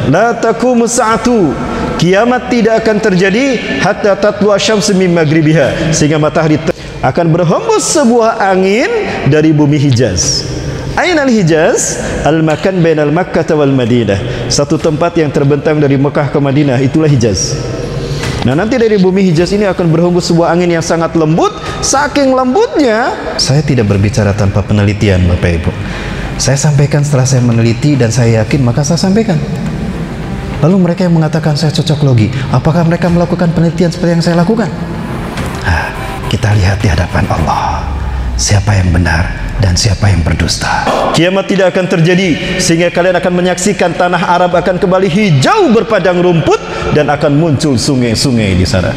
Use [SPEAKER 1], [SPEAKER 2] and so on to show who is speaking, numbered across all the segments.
[SPEAKER 1] La taqumu sa'atu, kiamat tidak akan terjadi hatta tatlu'a syamsu min maghribiha, sehingga matahari akan berhembus sebuah angin dari bumi Hijaz. Ainal Hijaz, al-makan bainal Makkah wal Madinah, satu tempat yang terbentang dari Mekah ke Madinah, itulah Hijaz. Nah, nanti dari bumi Hijaz ini akan berhembus sebuah angin yang sangat lembut. Saking lembutnya, saya tidak berbicara tanpa penelitian, Bapak Ibu. Saya sampaikan setelah saya meneliti dan saya yakin, maka saya sampaikan. Lalu mereka yang mengatakan saya cocok logi, apakah mereka melakukan penelitian seperti yang saya lakukan? Nah, kita lihat di hadapan Allah siapa yang benar dan siapa yang berdusta. Kiamat tidak akan terjadi sehingga kalian akan menyaksikan tanah Arab akan kembali hijau berpadang rumput dan akan muncul sungai-sungai di sana.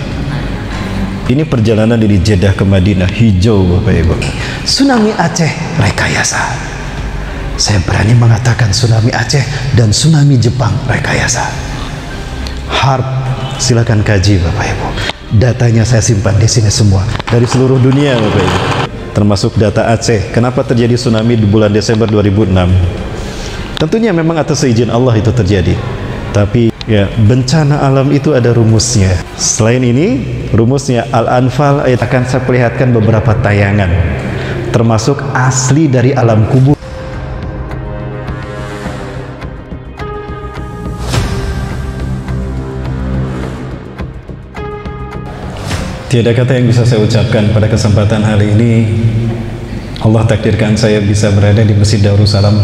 [SPEAKER 1] Ini perjalanan dari Jeddah ke Madinah, hijau, Bapak Ibu. Tsunami Aceh rekayasa. Saya berani mengatakan tsunami Aceh dan tsunami Jepang rekayasa. Harp, silakan kaji, Bapak Ibu. Datanya saya simpan di sini semua dari seluruh dunia, Bapak Ibu. Termasuk data Aceh. Kenapa terjadi tsunami di bulan Desember 2006? Tentunya memang atas izin Allah itu terjadi. Tapi ya, bencana alam itu ada rumusnya. Selain ini, rumusnya Al-Anfal ayat akan saya perlihatkan beberapa tayangan, termasuk asli dari alam kubur. Tiada kata yang bisa saya ucapkan pada kesempatan hari ini. Allah takdirkan saya bisa berada di Masjid Darussalam,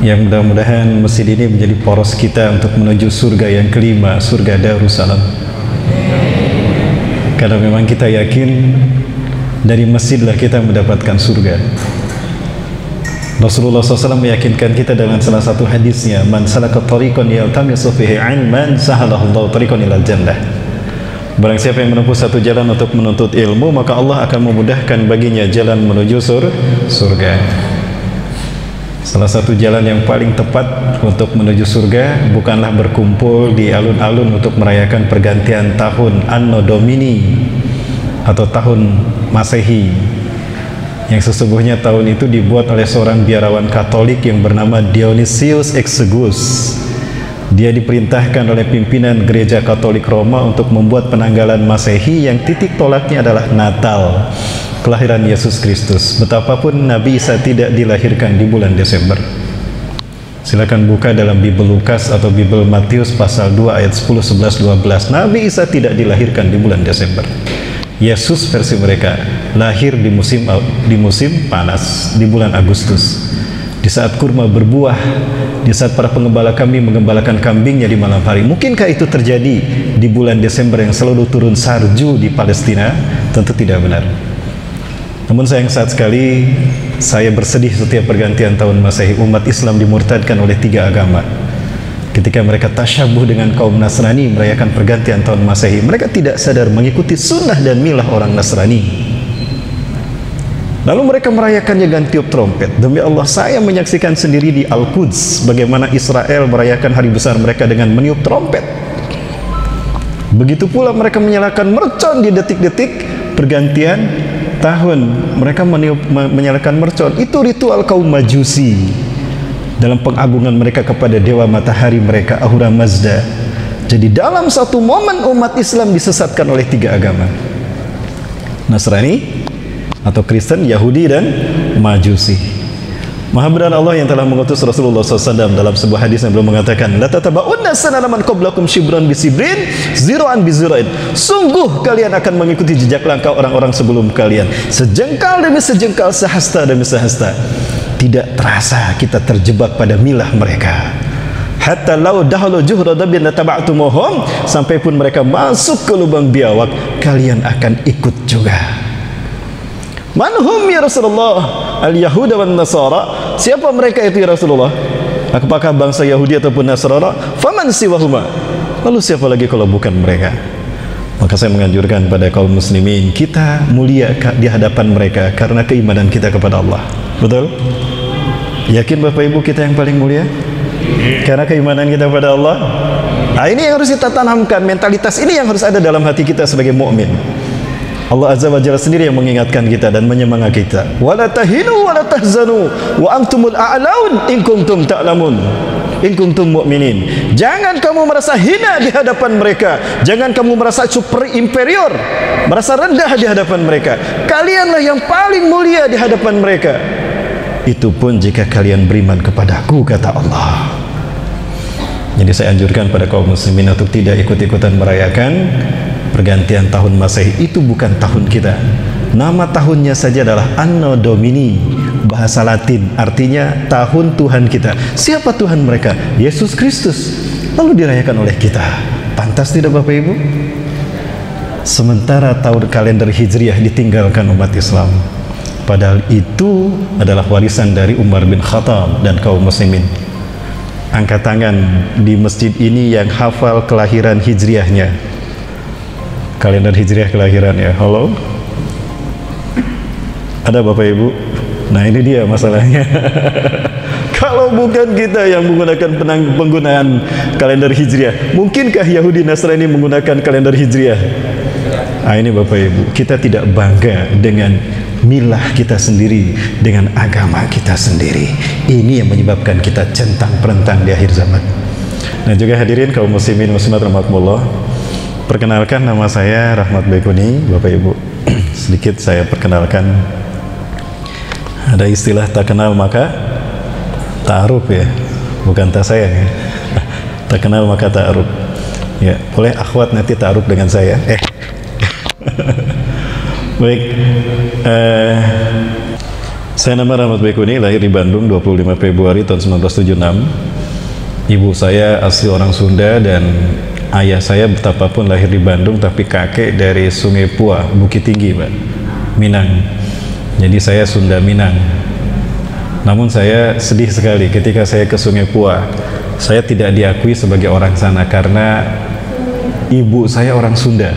[SPEAKER 1] yang mudah-mudahan masjid ini menjadi poros kita untuk menuju surga yang kelima, surga Darussalam. Karena memang kita yakin dari masjidlah kita mendapatkan surga. Rasulullah SAW meyakinkan kita dengan salah satu hadisnya, man salaka tariqan yaltamisu fihi 'ilman sahalallahu tariqan ilal jannah. Barang siapa yang menempuh satu jalan untuk menuntut ilmu, maka Allah akan memudahkan baginya jalan menuju surga. Salah satu jalan yang paling tepat untuk menuju surga bukanlah berkumpul di alun-alun untuk merayakan pergantian tahun Anno Domini atau tahun Masehi, yang sesungguhnya tahun itu dibuat oleh seorang biarawan Katolik yang bernama Dionysius Exiguus. Dia diperintahkan oleh pimpinan gereja Katolik Roma untuk membuat penanggalan Masehi yang titik tolaknya adalah Natal, kelahiran Yesus Kristus. Betapapun Nabi Isa tidak dilahirkan di bulan Desember. Silakan buka dalam Bible Lukas atau Bible Matius pasal 2 ayat 10, 11, 12. Nabi Isa tidak dilahirkan di bulan Desember. Yesus versi mereka lahir di musim panas, di bulan Agustus. Di saat kurma berbuah, di saat para pengembala kambing mengembalakan kambingnya di malam hari. Mungkinkah itu terjadi di bulan Desember yang selalu turun salju di Palestina? Tentu tidak benar. Namun sayang saat sekali, saya bersedih setiap pergantian tahun Masehi umat Islam dimurtadkan oleh tiga agama. Ketika mereka tasyabuh dengan kaum Nasrani merayakan pergantian tahun Masehi, mereka tidak sadar mengikuti sunnah dan milah orang Nasrani. Lalu mereka merayakannya dengan tiup trompet. Demi Allah, saya menyaksikan sendiri di Al-Quds bagaimana Israel merayakan hari besar mereka dengan meniup trompet. Begitu pula mereka menyalakan mercon di detik-detik pergantian tahun. Mereka menyalakan mercon. Itu ritual kaum Majusi dalam pengagungan mereka kepada dewa matahari mereka, Ahura Mazda. Jadi dalam satu momen umat Islam disesatkan oleh tiga agama, Nasrani atau Kristen, Yahudi, dan Majusi. Maha benar Allah yang telah mengutus Rasulullah SAW dalam sebuah hadis yang belum mengatakan, la tataba'unna sanana man qablakum shibran bi shibrin, zira'an bi zira'in. Sungguh kalian akan mengikuti jejak langkah orang-orang sebelum kalian, sejengkal demi sejengkal, sehasta demi sehasta. Tidak terasa kita terjebak pada milah mereka. Hatta law dahalu juhra dabin taba'tumuhum, sampai pun mereka masuk ke lubang biawak, kalian akan ikut juga. Manhum ya Rasulullah? Al-Yahuda wan Nasara. Siapa mereka itu ya Rasulullah? Apakah bangsa Yahudi ataupun Nasrani? Faman siwahuma? Lalu siapa lagi kalau bukan mereka? Maka saya menganjurkan pada kaum muslimin, kita mulia di hadapan mereka karena keimanan kita kepada Allah. Betul? Yakin Bapak Ibu kita yang paling mulia? Karena keimanan kita kepada Allah. Nah, ini yang harus kita tanamkan, mentalitas ini yang harus ada dalam hati kita sebagai mukmin. Allah Azza wa Jalla sendiri yang mengingatkan kita dan menyemangati kita. Wala tahinu wala tahzanu wa antumul a'laun in kuntum ta'lamun. In kuntum mu'minin. Jangan kamu merasa hina di hadapan mereka. Jangan kamu merasa inferior, merasa rendah di hadapan mereka. Kalianlah yang paling mulia di hadapan mereka. Itu pun jika kalian beriman kepadaku, kata Allah. Jadi saya anjurkan pada kaum muslimin untuk tidak ikut-ikutan merayakan pergantian tahun Masehi. Itu bukan tahun kita. Nama tahunnya saja adalah Anno Domini, bahasa Latin, artinya tahun Tuhan kita. Siapa Tuhan mereka? Yesus Kristus. Lalu dirayakan oleh kita. Pantas tidak Bapak Ibu? Sementara tahun kalender Hijriah ditinggalkan umat Islam. Padahal itu adalah warisan dari Umar bin Khattab dan kaum muslimin. Angkat tangan di masjid ini yang hafal kelahiran Hijriahnya. Kalender Hijriah kelahirannya. Halo? Ada Bapak Ibu? Nah ini dia masalahnya. Kalau bukan kita yang menggunakan penggunaan kalender Hijriah, mungkinkah Yahudi Nasrani menggunakan kalender Hijriah? Nah ini Bapak Ibu, kita tidak bangga dengan milah kita sendiri, dengan agama kita sendiri. Ini yang menyebabkan kita centang perentang di akhir zaman. Nah juga hadirin kaum muslimin muslimat rahimakumullah, perkenalkan nama saya Rahmat Baikuni. Bapak Ibu, sedikit saya perkenalkan. Ada istilah tak kenal maka ta'aruf ya, bukan tak sayang ya. Tak kenal maka ta'aruf ya. Boleh akhwat nanti ta'aruf dengan saya. Baik, saya nama Rahmat Baikuni, lahir di Bandung 25 Februari tahun 1976. Ibu saya asli orang Sunda dan ayah saya betapapun lahir di Bandung, tapi kakek dari Sungai Pua, Bukit Tinggi, Pak, Minang. Jadi saya Sunda Minang. Namun saya sedih sekali ketika saya ke Sungai Pua. Saya tidak diakui sebagai orang sana karena ibu saya orang Sunda.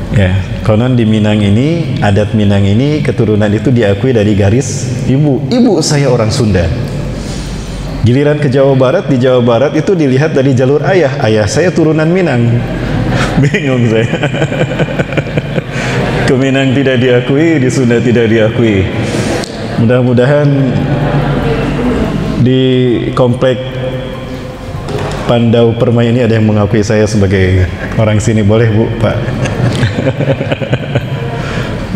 [SPEAKER 1] Ya, konon di Minang ini, adat Minang ini, keturunan itu diakui dari garis ibu. Ibu saya orang Sunda. Giliran ke Jawa Barat, di Jawa Barat itu dilihat dari jalur ayah. Ayah saya turunan Minang. Bingung saya. Ke Minang tidak diakui, di Sunda tidak diakui. Mudah-mudahan di komplek Pandau Permai ini ada yang mengakui saya sebagai orang sini. Boleh Bu, Pak?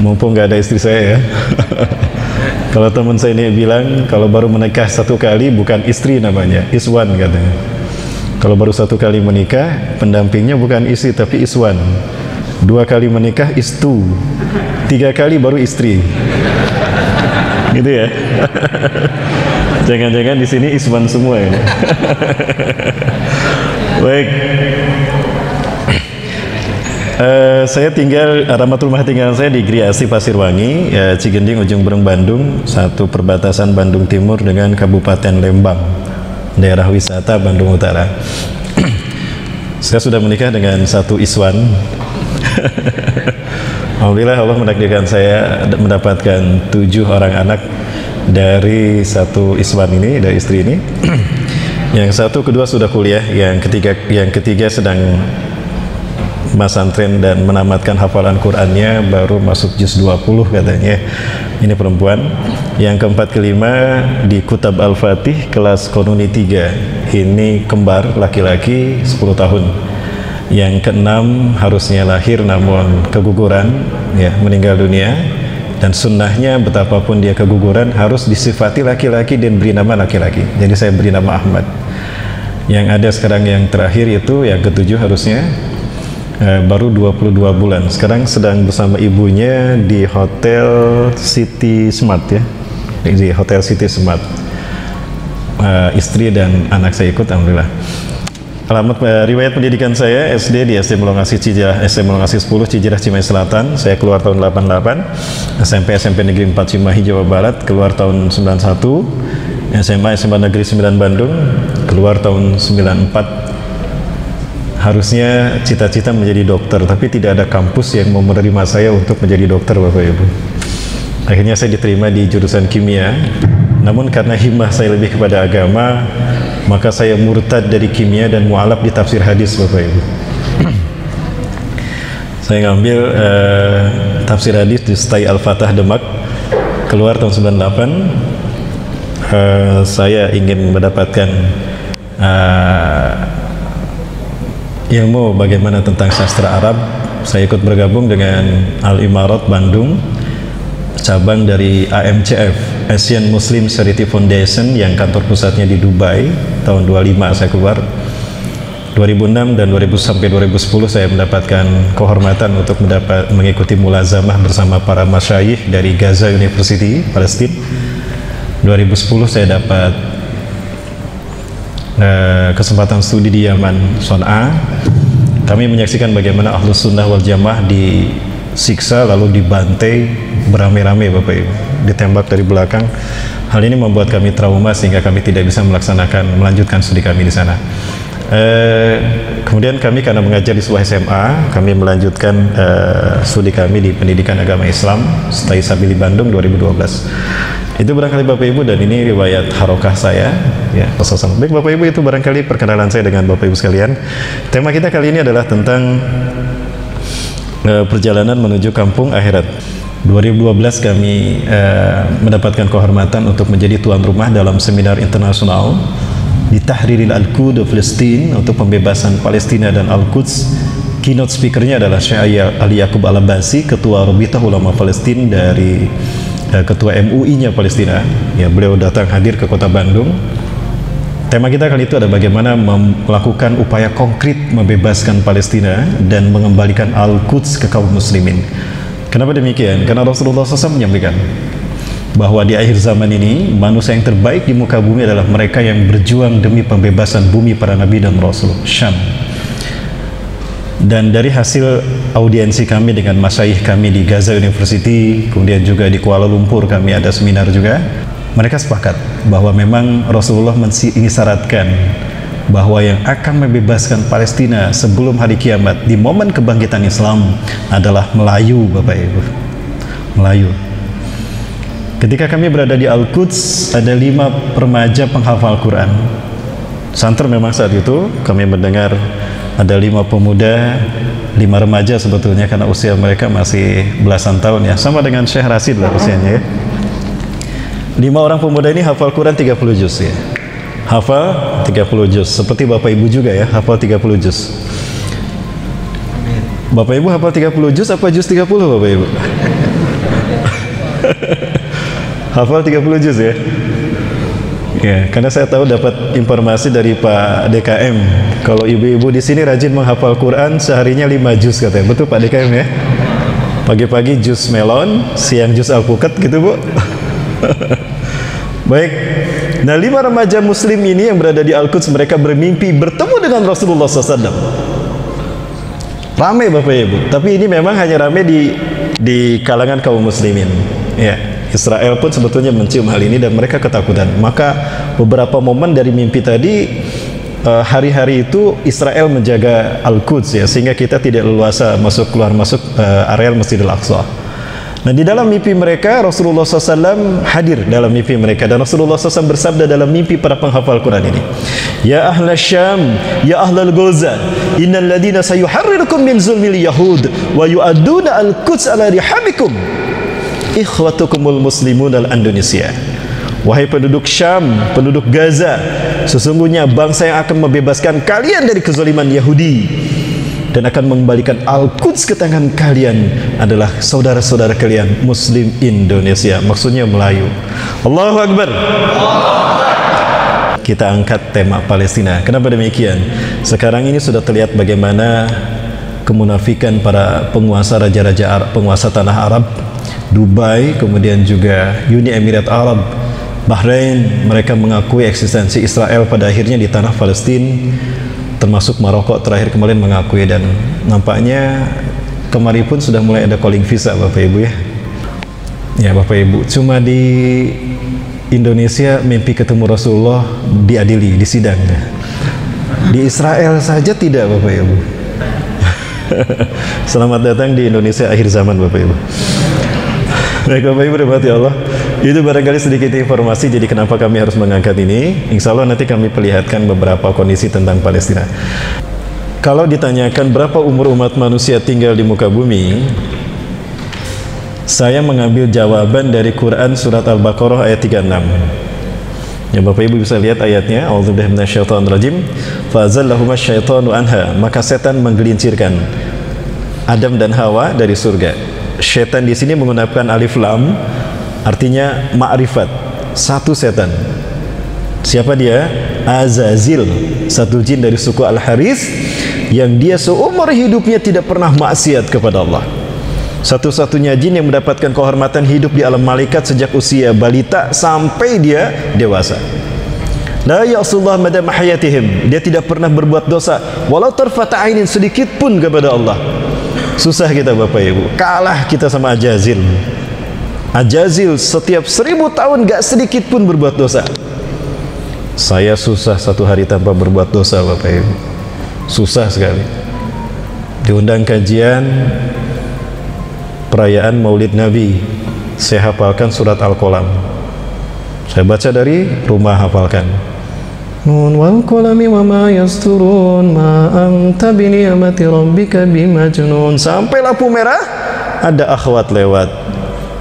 [SPEAKER 1] Mumpung nggak ada istri saya ya. Kalau teman saya ini bilang kalau baru menikah satu kali bukan istri namanya, iswan katanya. Kalau baru satu kali menikah, pendampingnya bukan istri tapi iswan. 2 kali menikah istu, 3 kali baru istri. Gitu ya. Jangan-jangan di sini iswan semua ini. Baik. Saya tinggal, alamat rumah tinggal saya di Griasi Pasirwangi, ya, Cigending Ujung Berung Bandung, satu perbatasan Bandung Timur dengan Kabupaten Lembang, daerah wisata Bandung Utara. Saya sudah menikah dengan satu iswan. Alhamdulillah Allah menakdirkan saya mendapatkan 7 orang anak dari satu iswan ini, dari istri ini. Yang satu, kedua sudah kuliah, yang ketiga sedang masantren dan menamatkan hafalan Qur'annya, baru masuk juz 20 katanya. Ini perempuan. Yang keempat, kelima di Kutab Al-Fatih kelas Konuni 3. Ini kembar laki-laki 10 tahun. Yang keenam harusnya lahir namun keguguran, ya, meninggal dunia. Dan sunnahnya betapapun dia keguguran harus disifati laki-laki dan beri nama laki-laki. Jadi saya beri nama Ahmad. Yang ada sekarang yang terakhir itu yang ketujuh harusnya baru 22 bulan. Sekarang sedang bersama ibunya di Hotel City Smart ya, di Hotel City Smart. Istri dan anak saya ikut, alhamdulillah. Alamat riwayat pendidikan saya SD di SD Melongasih Cijerah, SD Melongasih 10 Cijerah Cimahi Selatan. Saya keluar tahun 88. SMP Negeri 4 Cimahi Jawa Barat keluar tahun 91. SMA Negeri 9 Bandung keluar tahun 94. Harusnya cita-cita menjadi dokter, tapi tidak ada kampus yang mau menerima saya untuk menjadi dokter, Bapak Ibu. Akhirnya saya diterima di jurusan kimia. Namun karena himmah saya lebih kepada agama, maka saya murtad dari kimia dan mu'alaf di tafsir hadis, Bapak Ibu. Saya ngambil tafsir hadis di Stai Al-Fatah Demak, keluar tahun 98. Saya ingin mendapatkan ilmu bagaimana tentang sastra Arab. Saya ikut bergabung dengan Al-Imarat Bandung, cabang dari AMCF, Asian Muslim Charity Foundation, yang kantor pusatnya di Dubai. Tahun 25 saya keluar. 2006 dan 2000 sampai 2010 saya mendapatkan kehormatan untuk mengikuti mulazamah bersama para masyayikh dari Gaza University, Palestina. 2010 saya dapat kesempatan studi di Yaman, Son'a. Kami menyaksikan bagaimana Ahlus Sunnah wal Jamaah disiksa lalu dibantai beramai-ramai, Bapak Ibu, ditembak dari belakang. Hal ini membuat kami trauma sehingga kami tidak bisa melanjutkan studi kami di sana. Kemudian kami karena mengajar di sebuah SMA, kami melanjutkan studi kami di pendidikan agama Islam Stai Sabili Bandung 2012. Itu barangkali Bapak Ibu, dan ini riwayat harokah saya ya. Baik Bapak Ibu, itu barangkali perkenalan saya dengan Bapak Ibu sekalian. Tema kita kali ini adalah tentang perjalanan menuju kampung akhirat. 2012 kami mendapatkan kehormatan untuk menjadi tuan rumah dalam seminar internasional di Tahriril Al-Quds Palestina, untuk pembebasan Palestina dan Al-Quds. Keynote speakernya adalah Syekh Ali Yaqub Al-Abbasi, Ketua Rabitah Ulama Palestina dari Ketua MUI-nya Palestina. Ya, beliau datang hadir ke kota Bandung. Tema kita kali itu adalah bagaimana melakukan upaya konkret membebaskan Palestina dan mengembalikan Al-Quds ke kaum muslimin. Kenapa demikian? Karena Rasulullah SAW menyampaikan bahwa di akhir zaman ini manusia yang terbaik di muka bumi adalah mereka yang berjuang demi pembebasan bumi para nabi dan rasul, Syam. Dan dari hasil audiensi kami dengan masyayikh kami di Gaza University, kemudian juga di Kuala Lumpur kami ada seminar juga, mereka sepakat bahwa memang Rasulullah mengisyaratkan bahwa yang akan membebaskan Palestina sebelum hari kiamat di momen kebangkitan Islam adalah Melayu, Bapak Ibu. Melayu. Ketika kami berada di Al-Quds, ada 5 remaja penghafal Quran. Santer memang saat itu kami mendengar ada 5 pemuda, 5 remaja sebetulnya, karena usia mereka masih belasan tahun ya, sama dengan Syekh Rasid lah usianya ya. 5 orang pemuda ini hafal Quran 30 juz ya. Hafal 30 juz, seperti Bapak Ibu juga ya, hafal 30 juz. Bapak Ibu hafal 30 juz apa juz 30 Bapak Ibu? Hafal 30 juz ya? Ya, karena saya tahu dapat informasi dari Pak DKM kalau ibu-ibu di sini rajin menghafal Quran, seharinya 5 juz katanya. Betul Pak DKM ya? Pagi-pagi juz melon, siang juz alpukat gitu Bu. Baik. Nah, 5 remaja muslim ini yang berada di Al-Quds, mereka bermimpi bertemu dengan Rasulullah SAW. Ramai Bapak Ibu, tapi ini memang hanya ramai di kalangan kaum muslimin ya. Israel pun sebetulnya mencium hal ini dan mereka ketakutan. Maka beberapa momen dari mimpi tadi, hari-hari itu Israel menjaga Al-Quds ya, sehingga kita tidak leluasa keluar masuk areal Masjidil Aqsa. Nah, di dalam mimpi mereka Rasulullah SAW hadir dalam mimpi mereka, dan Rasulullah SAW bersabda dalam mimpi para penghafal Quran ini, Ya ahla Syam, ya ahlal Gaza, innal ladina sayuharrirukum min zulmil yahud wa yu'adduna al-Quds ala rihabikum ikhwatukumul muslimun al-Indonesia. Wahai penduduk Syam, penduduk Gaza, sesungguhnya bangsa yang akan membebaskan kalian dari kezaliman Yahudi dan akan mengembalikan Al-Quds ke tangan kalian adalah saudara-saudara kalian Muslim Indonesia, maksudnya Melayu. Allahu Akbar. Kita angkat tema Palestina. Kenapa demikian? Sekarang ini sudah terlihat bagaimana kemunafikan para penguasa raja-raja Arab, penguasa tanah Arab, Dubai, kemudian juga Uni Emirat Arab, Bahrain, mereka mengakui eksistensi Israel pada akhirnya di tanah Palestina, termasuk Maroko terakhir kemarin mengakui, dan nampaknya kemarin pun sudah mulai ada calling visa Bapak Ibu ya. Ya Bapak Ibu, cuma di Indonesia mimpi ketemu Rasulullah diadili, disidang. Di Israel saja tidak Bapak Ibu. Selamat datang di Indonesia akhir zaman Bapak Ibu. Baik Bapak Ibu rahmati Allah, itu barangkali sedikit informasi jadi kenapa kami harus mengangkat ini. Insya Allah nanti kami perlihatkan beberapa kondisi tentang Palestina. Kalau ditanyakan berapa umur umat manusia tinggal di muka bumi, saya mengambil jawaban dari Quran surat Al-Baqarah ayat 36. Ya, Bapak Ibu bisa lihat ayatnya. A'udzubillahi minasyaitonirrajim. Fa'azallahuma syaitanu anha, maka setan menggelincirkan Adam dan Hawa dari surga. Setan di sini menggunakan alif lam, artinya ma'rifat, satu setan. Siapa dia? Azazil, satu jin dari suku Al-Haris, yang dia seumur hidupnya tidak pernah maksiat kepada Allah. Satu-satunya jin yang mendapatkan kehormatan hidup di alam malaikat sejak usia balita sampai dia dewasa. La ya'sullah madam hayatihim, dia tidak pernah berbuat dosa walau tarfata ainin, sedikit pun kepada Allah. Susah kita Bapak Ibu, kalah kita sama Ajazil. Ajazil setiap 1000 tahun gak sedikit pun berbuat dosa. Saya susah satu hari tanpa berbuat dosa Bapak Ibu, susah sekali. Diundang kajian perayaan Maulid Nabi, saya hafalkan surat Al-Qalam. Saya baca dari rumah, hafalkan. Nun wal qalami wa ma yasturun ma anta bi ni'mati rabbika bimajnun. Sampai lampu merah ada akhwat lewat,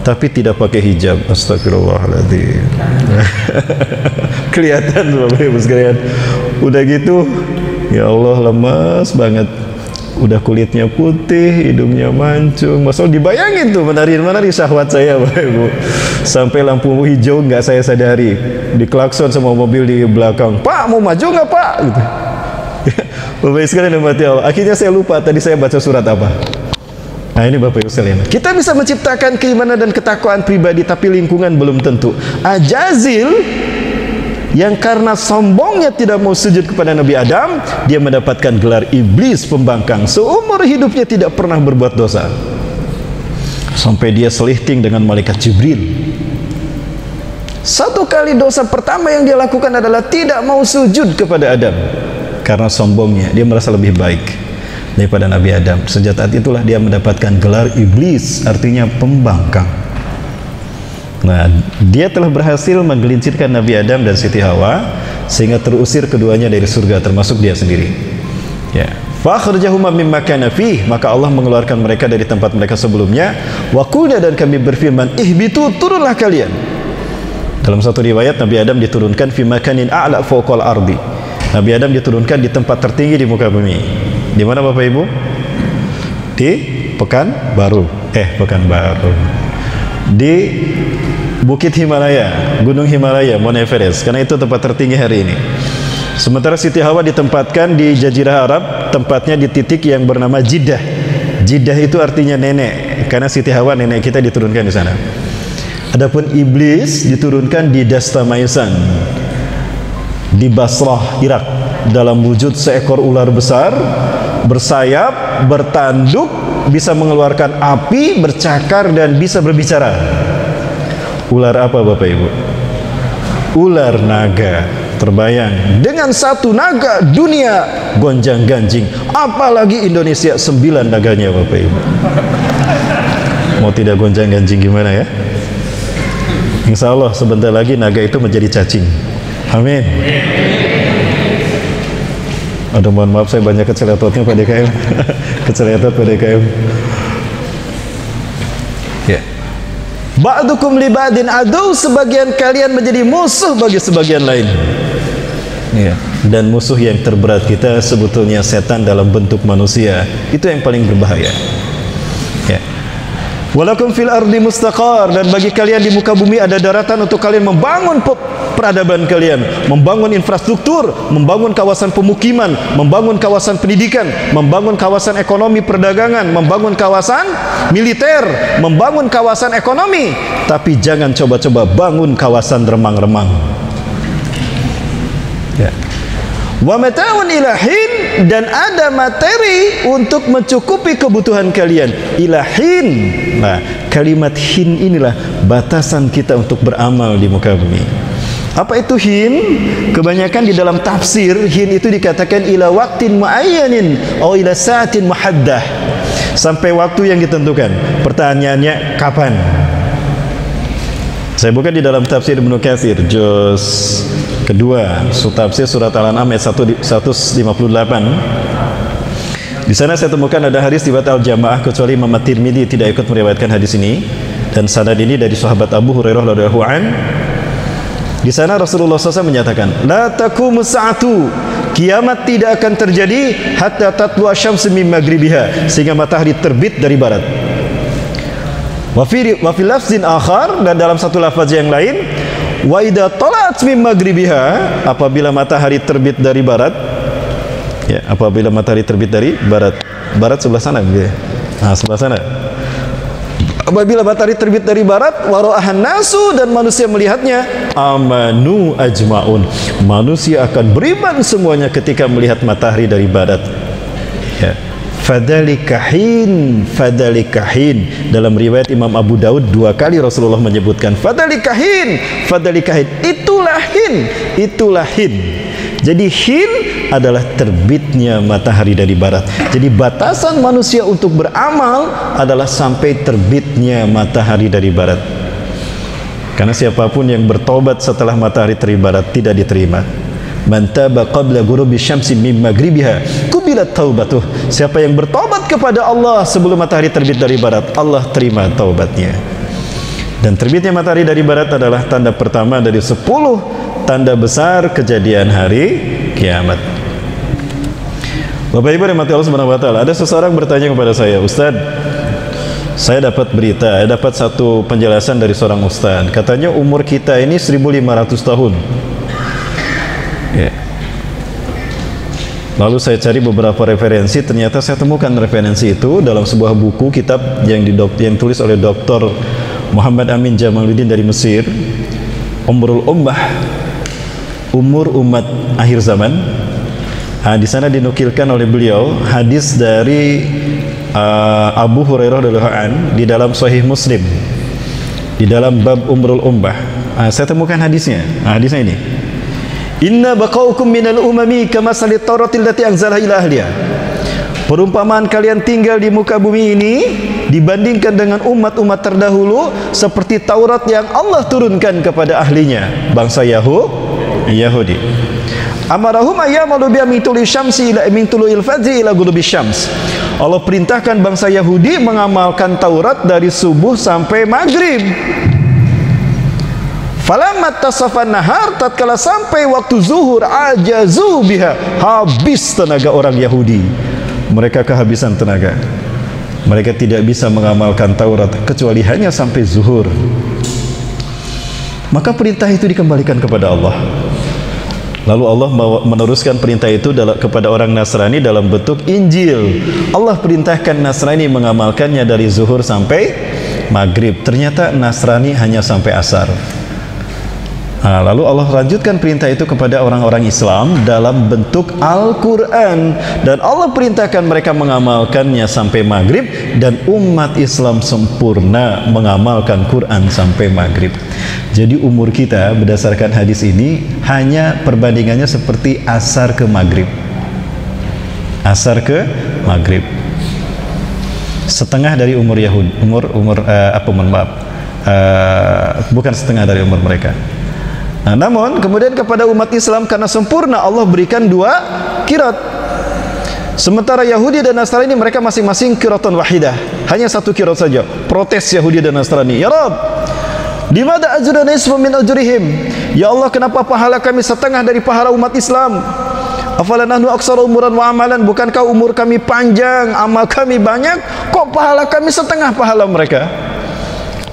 [SPEAKER 1] tapi tidak pakai hijab. Astagfirullahaladzim. Kelihatan Bapak Ibu sekalian. Udah gitu, ya Allah, lemas banget. Udah kulitnya putih, hidungnya mancung. Masal dibayangin tuh menari-menari syahwat saya Bapak Ibu. Sampai lampu hijau nggak saya sadari, diklakson sama mobil di belakang. Pak, mau maju nggak Pak? Gitu. Bapak Ibu sekalian, Allah. Akhirnya saya lupa tadi saya baca surat apa. Nah ini Bapak Ibu sekalian, kita bisa menciptakan keimanan dan ketakwaan pribadi, tapi lingkungan belum tentu. Ajazil yang karena sombongnya tidak mau sujud kepada Nabi Adam, dia mendapatkan gelar iblis pembangkang. Seumur hidupnya tidak pernah berbuat dosa, sampai dia selihting dengan malaikat Jibril. Satu kali dosa pertama yang dia lakukan adalah tidak mau sujud kepada Adam. Karena sombongnya, dia merasa lebih baik daripada Nabi Adam. Sejak saat itulah dia mendapatkan gelar iblis, artinya pembangkang. Nah, dia telah berhasil menggelincirkan Nabi Adam dan Siti Hawa sehingga terusir keduanya dari surga, termasuk dia sendiri. Ya. Fakhrajahuma mimma kana fih, maka Allah mengeluarkan mereka dari tempat mereka sebelumnya. Wa qulna, dan kami berfirman, ihbitu, turunlah kalian. Dalam satu riwayat Nabi Adam diturunkan fi makanin a'la fawqal ardi. Nabi Adam diturunkan di tempat tertinggi di muka bumi. Di mana Bapak Ibu? Di Pekanbaru. Di Bukit Himalaya, Gunung Himalaya, Mount Everest, karena itu tempat tertinggi hari ini. Sementara Siti Hawa ditempatkan di Jazirah Arab, tempatnya di titik yang bernama Jeddah. Jeddah itu artinya nenek, karena Siti Hawa nenek kita diturunkan di sana. Adapun iblis diturunkan di Dastamaisan, di Basrah, Irak, dalam wujud seekor ular besar, bersayap, bertanduk, bisa mengeluarkan api, bercakar, dan bisa berbicara. Ular apa Bapak Ibu? Ular naga. Terbayang, dengan satu naga dunia gonjang ganjing, apalagi Indonesia 9 naganya Bapak Ibu. Mau tidak gonjang ganjing gimana ya? Insya Allah sebentar lagi naga itu menjadi cacing. Amin. Aduh, mohon maaf saya banyak keceletotnya Pak DKM. Keceletot Pak DKM. Ya. Ba'dukum li ba'din adu, sebagian kalian menjadi musuh bagi sebagian lain. Ya. Dan musuh yang terberat kita sebetulnya setan dalam bentuk manusia. Itu yang paling berbahaya. Ya. Walakum fil ardi mustaqar, dan bagi kalian di muka bumi ada daratan untuk kalian membangun peradaban kalian, membangun infrastruktur, membangun kawasan pemukiman, membangun kawasan pendidikan, membangun kawasan ekonomi perdagangan, membangun kawasan militer, membangun kawasan ekonomi. Tapi jangan coba-coba bangun kawasan remang-remang. Ya. Wa mata'un ilahin, dan ada materi untuk mencukupi kebutuhan kalian. Ilahin. Nah, kalimat hin inilah batasan kita untuk beramal di muka bumi. Apa itu hin? Kebanyakan di dalam tafsir, hin itu dikatakan ila waqtin muayyanin atau ila sa'atin muhaddah, sampai waktu yang ditentukan. Pertanyaannya kapan? Saya buka di dalam tafsir Ibnu Katsir juz kedua, tafsir surat Al-An'am ayat 158. Di sana saya temukan ada hadis riwayat al-jamaah kecuali Imam At-Tirmidzi tidak ikut meriwayatkan hadis ini, dan sanad ini dari sahabat Abu Hurairah radhiyallahu an. Di sana Rasulullah SAW menyatakan, la taqumus sa'atu, kiamat tidak akan terjadi hatta tatlu asy-syamsu min maghribiha, sehingga matahari terbit dari barat. Wa fi lafzin akhar, dan dalam satu lafaz yang lain, wa idza tala'at min maghribiha, apabila matahari terbit dari barat, ya, apabila matahari terbit dari barat, barat sebelah sana gitu ya. Nah, sebelah sana. Apabila matahari terbit dari barat, wara'ahan nasu, dan manusia melihatnya, amanu ajmaun, manusia akan beriman semuanya ketika melihat matahari dari barat. Ya. Fadzalika hin, fadzalika hin. Dalam riwayat Imam Abu Daud 2 kali Rasulullah menyebutkan fadzalika hin, fadzalika hin. Itulah hin, itulah hin. Jadi hin adalah terbitnya matahari dari barat. Jadi batasan manusia untuk beramal adalah sampai terbitnya matahari dari barat. Karena siapapun yang bertobat setelah matahari terbit barat tidak diterima. Man taba qabla ghurubi syamsi min maghribiha qubilat taubatuh. Siapa yang bertobat kepada Allah sebelum matahari terbit dari barat, Allah terima taubatnya. Dan terbitnya matahari dari barat adalah tanda pertama dari 10 tanda besar kejadian hari kiamat. Bapak Ibu rahmati Allah Subhanahu wa taala, ada seseorang bertanya kepada saya, Ustaz, saya dapat berita, dapat satu penjelasan dari seorang ustaz. Katanya umur kita ini 1500 tahun. Ya. Lalu saya cari beberapa referensi, ternyata saya temukan referensi itu dalam sebuah buku kitab yang tulis oleh Dr. Muhammad Amin Jamaluddin dari Mesir, Umrul Ummah, umur umat akhir zaman. Di sana dinukilkan oleh beliau hadis dari Abu Hurairah radhiyallahu an di dalam Sahih Muslim, di dalam bab Umrul Ummah. Saya temukan hadisnya. Hadisnya ini. Inna baqaukum minal umami kamasali Tauratil lati anzalaha ila ahliha. Perumpamaan kalian tinggal di muka bumi ini dibandingkan dengan umat-umat terdahulu seperti Taurat yang Allah turunkan kepada ahlinya, bangsa Yahudi. Amarahum ayyamalu biha min tulu'i syamsi ila min tulu'il fajri ila ghurubi syams. Allah perintahkan bangsa Yahudi mengamalkan Taurat dari subuh sampai maghrib. Falamma tasafan nahar, tatkala sampai waktu zuhur, ajazu biha, habis tenaga orang Yahudi. Mereka kehabisan tenaga. Mereka tidak bisa mengamalkan Taurat kecuali hanya sampai zuhur. Maka perintah itu dikembalikan kepada Allah. Lalu Allah meneruskan perintah itu kepada orang Nasrani dalam bentuk Injil. Allah perintahkan Nasrani mengamalkannya dari zuhur sampai maghrib. Ternyata Nasrani hanya sampai asar. Lalu Allah lanjutkan perintah itu kepada orang-orang Islam dalam bentuk Al-Quran, dan Allah perintahkan mereka mengamalkannya sampai maghrib, dan umat Islam sempurna mengamalkan Quran sampai maghrib. Jadi umur kita berdasarkan hadis ini hanya perbandingannya seperti asar ke maghrib. Asar ke maghrib. Setengah dari umur Yahudi, bukan setengah dari umur mereka. Namun kemudian kepada umat Islam karena sempurna Allah berikan 2 qirat. Sementara Yahudi dan Nasrani mereka masing-masing qiratan wahidah, hanya 1 qirat saja. Protes Yahudi dan Nasrani, ya Rabb, dimana ajrun nisfu min ajrihim? Ya Allah, kenapa pahala kami setengah dari pahala umat Islam? Afala nahnu aktsaru umuran wa amalan, bukankah umur kami panjang, amal kami banyak, kok pahala kami setengah pahala mereka?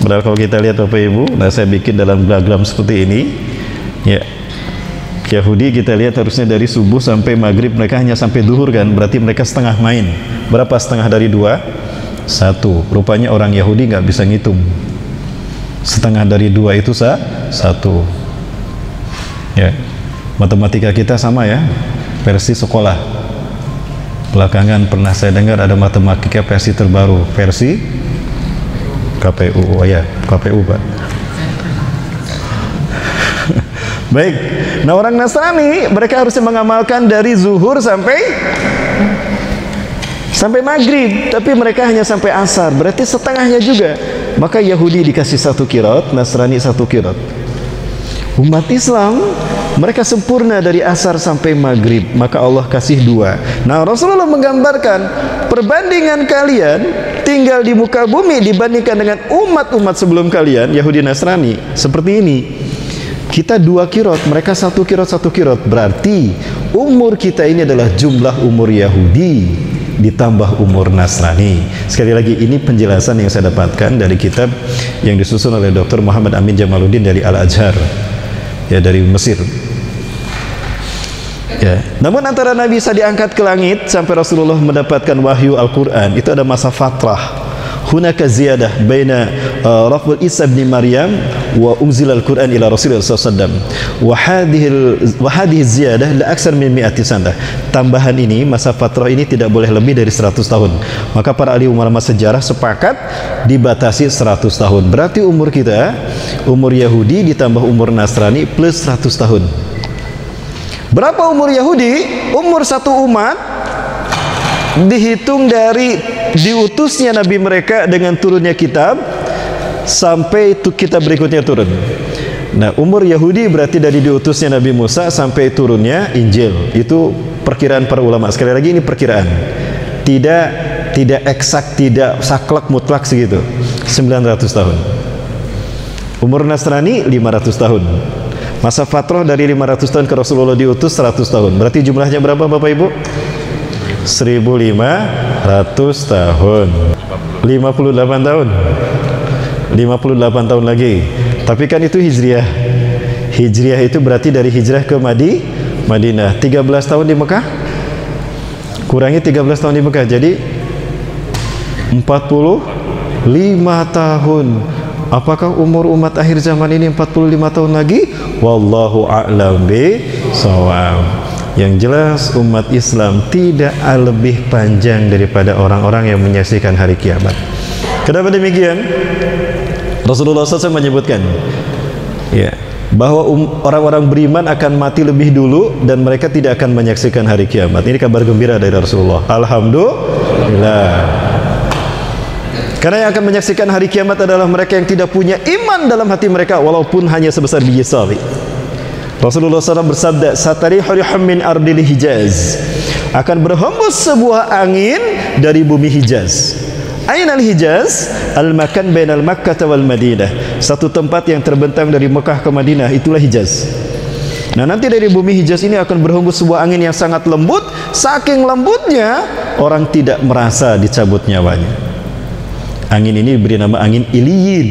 [SPEAKER 1] Padahal kalau kita lihat Bapak Ibu, saya bikin dalam diagram seperti ini. Ya, Yahudi kita lihat harusnya dari subuh sampai maghrib, mereka hanya sampai duhur kan, berarti mereka setengah main. Berapa setengah dari 2? 1. Rupanya orang Yahudi nggak bisa ngitung. Setengah dari 2 itu 1. Ya, matematika kita sama ya, versi sekolah. Belakangan pernah saya dengar ada matematika versi terbaru, versi KPU. Oh ya, KPU Pak. Baik, nah orang Nasrani mereka harusnya mengamalkan dari zuhur sampai maghrib, tapi mereka hanya sampai asar, berarti setengahnya juga. Maka Yahudi dikasih 1 qirat, Nasrani 1 qirat. Umat Islam Mereka sempurna dari asar sampai maghrib, maka Allah kasih 2. Nah, Rasulullah menggambarkan perbandingan kalian tinggal di muka bumi dibandingkan dengan umat-umat sebelum kalian, Yahudi Nasrani, seperti ini. Kita 2 kirot, mereka 1 kirot 1 kirot. Berarti umur kita ini adalah jumlah umur Yahudi ditambah umur Nasrani. Sekali lagi, ini penjelasan yang saya dapatkan dari kitab yang disusun oleh Dr. Muhammad Amin Jamaluddin dari Al-Azhar, ya, dari Mesir. Ya. Namun antara Nabi Isa diangkat ke langit sampai Rasulullah mendapatkan wahyu Al-Quran, itu ada masa fatrah. Hunaka ziyadah baina raful Isa bin Maryam wa unzila al-Quran ila Rasulullah SAW. Wa hadhihi ziyadah la aksar min 100 sanah. Tambahan ini, masa fatrah ini tidak boleh lebih dari 100 tahun. Maka para ahli ulama sejarah sepakat dibatasi 100 tahun. Berarti umur kita, umur Yahudi ditambah umur Nasrani plus 100 tahun. Berapa umur Yahudi? Umur satu umat dihitung dari diutusnya Nabi mereka dengan turunnya kitab sampai kitab berikutnya turun. Nah, umur Yahudi berarti dari diutusnya Nabi Musa sampai turunnya Injil. Itu perkiraan para ulama. Sekali lagi, ini perkiraan. Tidak eksak, tidak saklek mutlak segitu. 900 tahun. Umur Nasrani 500 tahun. Masa fatrah dari 500 tahun ke Rasulullah diutus 100 tahun. Berarti jumlahnya berapa Bapak Ibu? 1500 tahun. 58 tahun. 58 tahun lagi. Tapi kan itu Hijriah. Hijriah itu berarti dari hijrah ke Madinah. 13 tahun di Mekah. Kurangi 13 tahun di Mekah, jadi 45 tahun. Apakah umur umat akhir zaman ini 45 tahun lagi? Wallahu a'lam bishawab. Yang jelas umat Islam tidak lebih panjang daripada orang-orang yang menyaksikan hari kiamat. Kenapa demikian? Rasulullah SAW menyebutkan, ya, bahwa orang-orang beriman akan mati lebih dulu dan mereka tidak akan menyaksikan hari kiamat. Ini kabar gembira dari Rasulullah. Alhamdulillah. Karena yang akan menyaksikan hari kiamat adalah mereka yang tidak punya iman dalam hati mereka, walaupun hanya sebesar biji sawi. Rasulullah SAW bersabda, "Satarihu rihum min ardil Hijaz." Akan berhembus sebuah angin dari bumi Hijaz. Ainal Hijaz? Al-makan bainal Makkah wal Madinah. Satu tempat yang terbentang dari Mekah ke Madinah, itulah Hijaz. Nah, nanti dari bumi Hijaz ini akan berhembus sebuah angin yang sangat lembut. Saking lembutnya, orang tidak merasa dicabut nyawanya. Angin ini diberi nama angin Iliyin.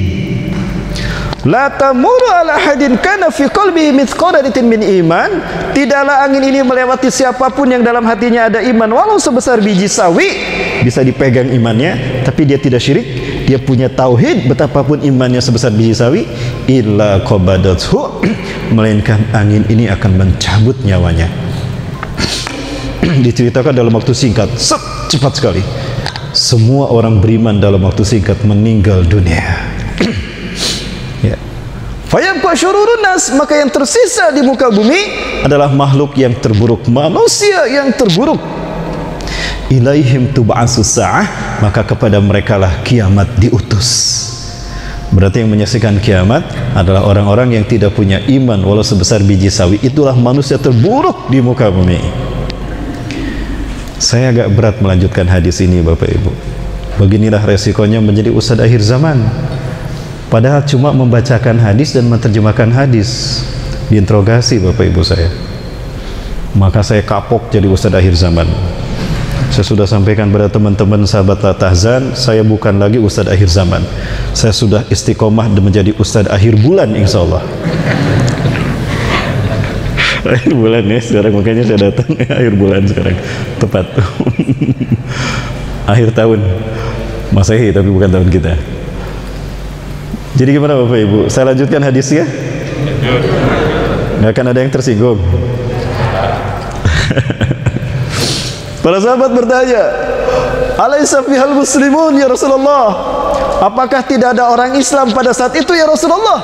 [SPEAKER 1] La tamuru ala hadin kana fi qalbihi mithqalatin min iman. Tidaklah angin ini melewati siapapun yang dalam hatinya ada iman, walau sebesar biji sawi. Bisa dipegang imannya, tapi dia tidak syirik, dia punya tauhid, betapapun imannya sebesar biji sawi, illa qabadathu, melainkan angin ini akan mencabut nyawanya. Diceritakan dalam waktu singkat, cepat sekali. Semua orang beriman dalam waktu singkat meninggal dunia. Ya. Fayabqa syururun nas, maka yang tersisa di muka bumi adalah makhluk yang terburuk, manusia yang terburuk. Ilaihim tub'asus sa'ah, maka kepada merekalah kiamat diutus. Berarti yang menyaksikan kiamat adalah orang-orang yang tidak punya iman walau sebesar biji sawi. Itulah manusia terburuk di muka bumi. Saya agak berat melanjutkan hadis ini Bapak Ibu. Beginilah resikonya menjadi ustadz akhir zaman. Padahal cuma membacakan hadis dan menerjemahkan hadis. Diinterogasi Bapak Ibu saya. Maka saya kapok jadi ustadz akhir zaman. Saya sudah sampaikan pada teman-teman sahabat Tahzan, saya bukan lagi ustadz akhir zaman. Saya sudah istiqomah dan menjadi ustadz akhir bulan insya Allah. Akhir bulan ya sekarang, makanya saya datang akhir bulan sekarang tepat. Akhir tahun Masehi tapi bukan tahun kita. Jadi gimana Bapak Ibu? Saya lanjutkan hadisnya? Nggak akan ada yang tersinggung. Para sahabat bertanya, "Alaisa fihal muslimun ya Rasulullah?" Apakah tidak ada orang Islam pada saat itu ya Rasulullah?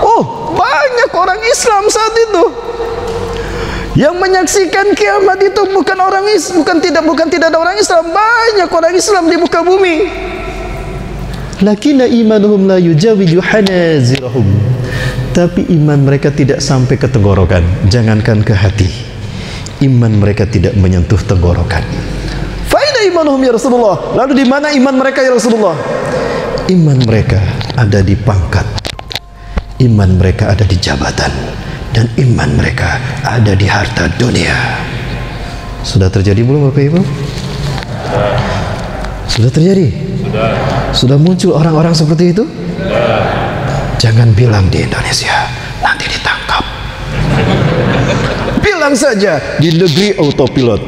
[SPEAKER 1] Oh, banyak orang Islam saat itu. Yang menyaksikan kiamat itu bukan tidak ada orang Islam, banyak orang Islam di muka bumi. Lakinna imanuhum la yujawizu hanazirahum. tapi iman mereka tidak sampai ke tenggorokan, jangankan ke hati. Iman mereka tidak menyentuh tenggorokan. Faida imanuhum ya Rasulullah. Lalu di mana iman mereka ya Rasulullah? Iman mereka ada di pangkat, iman mereka ada di jabatan, dan iman mereka ada di harta dunia. Sudah terjadi belum Bapak Ibu? Sudah terjadi? Sudah muncul orang-orang seperti itu? Jangan bilang di Indonesia, nanti ditangkap. Bilang saja di negeri autopilot,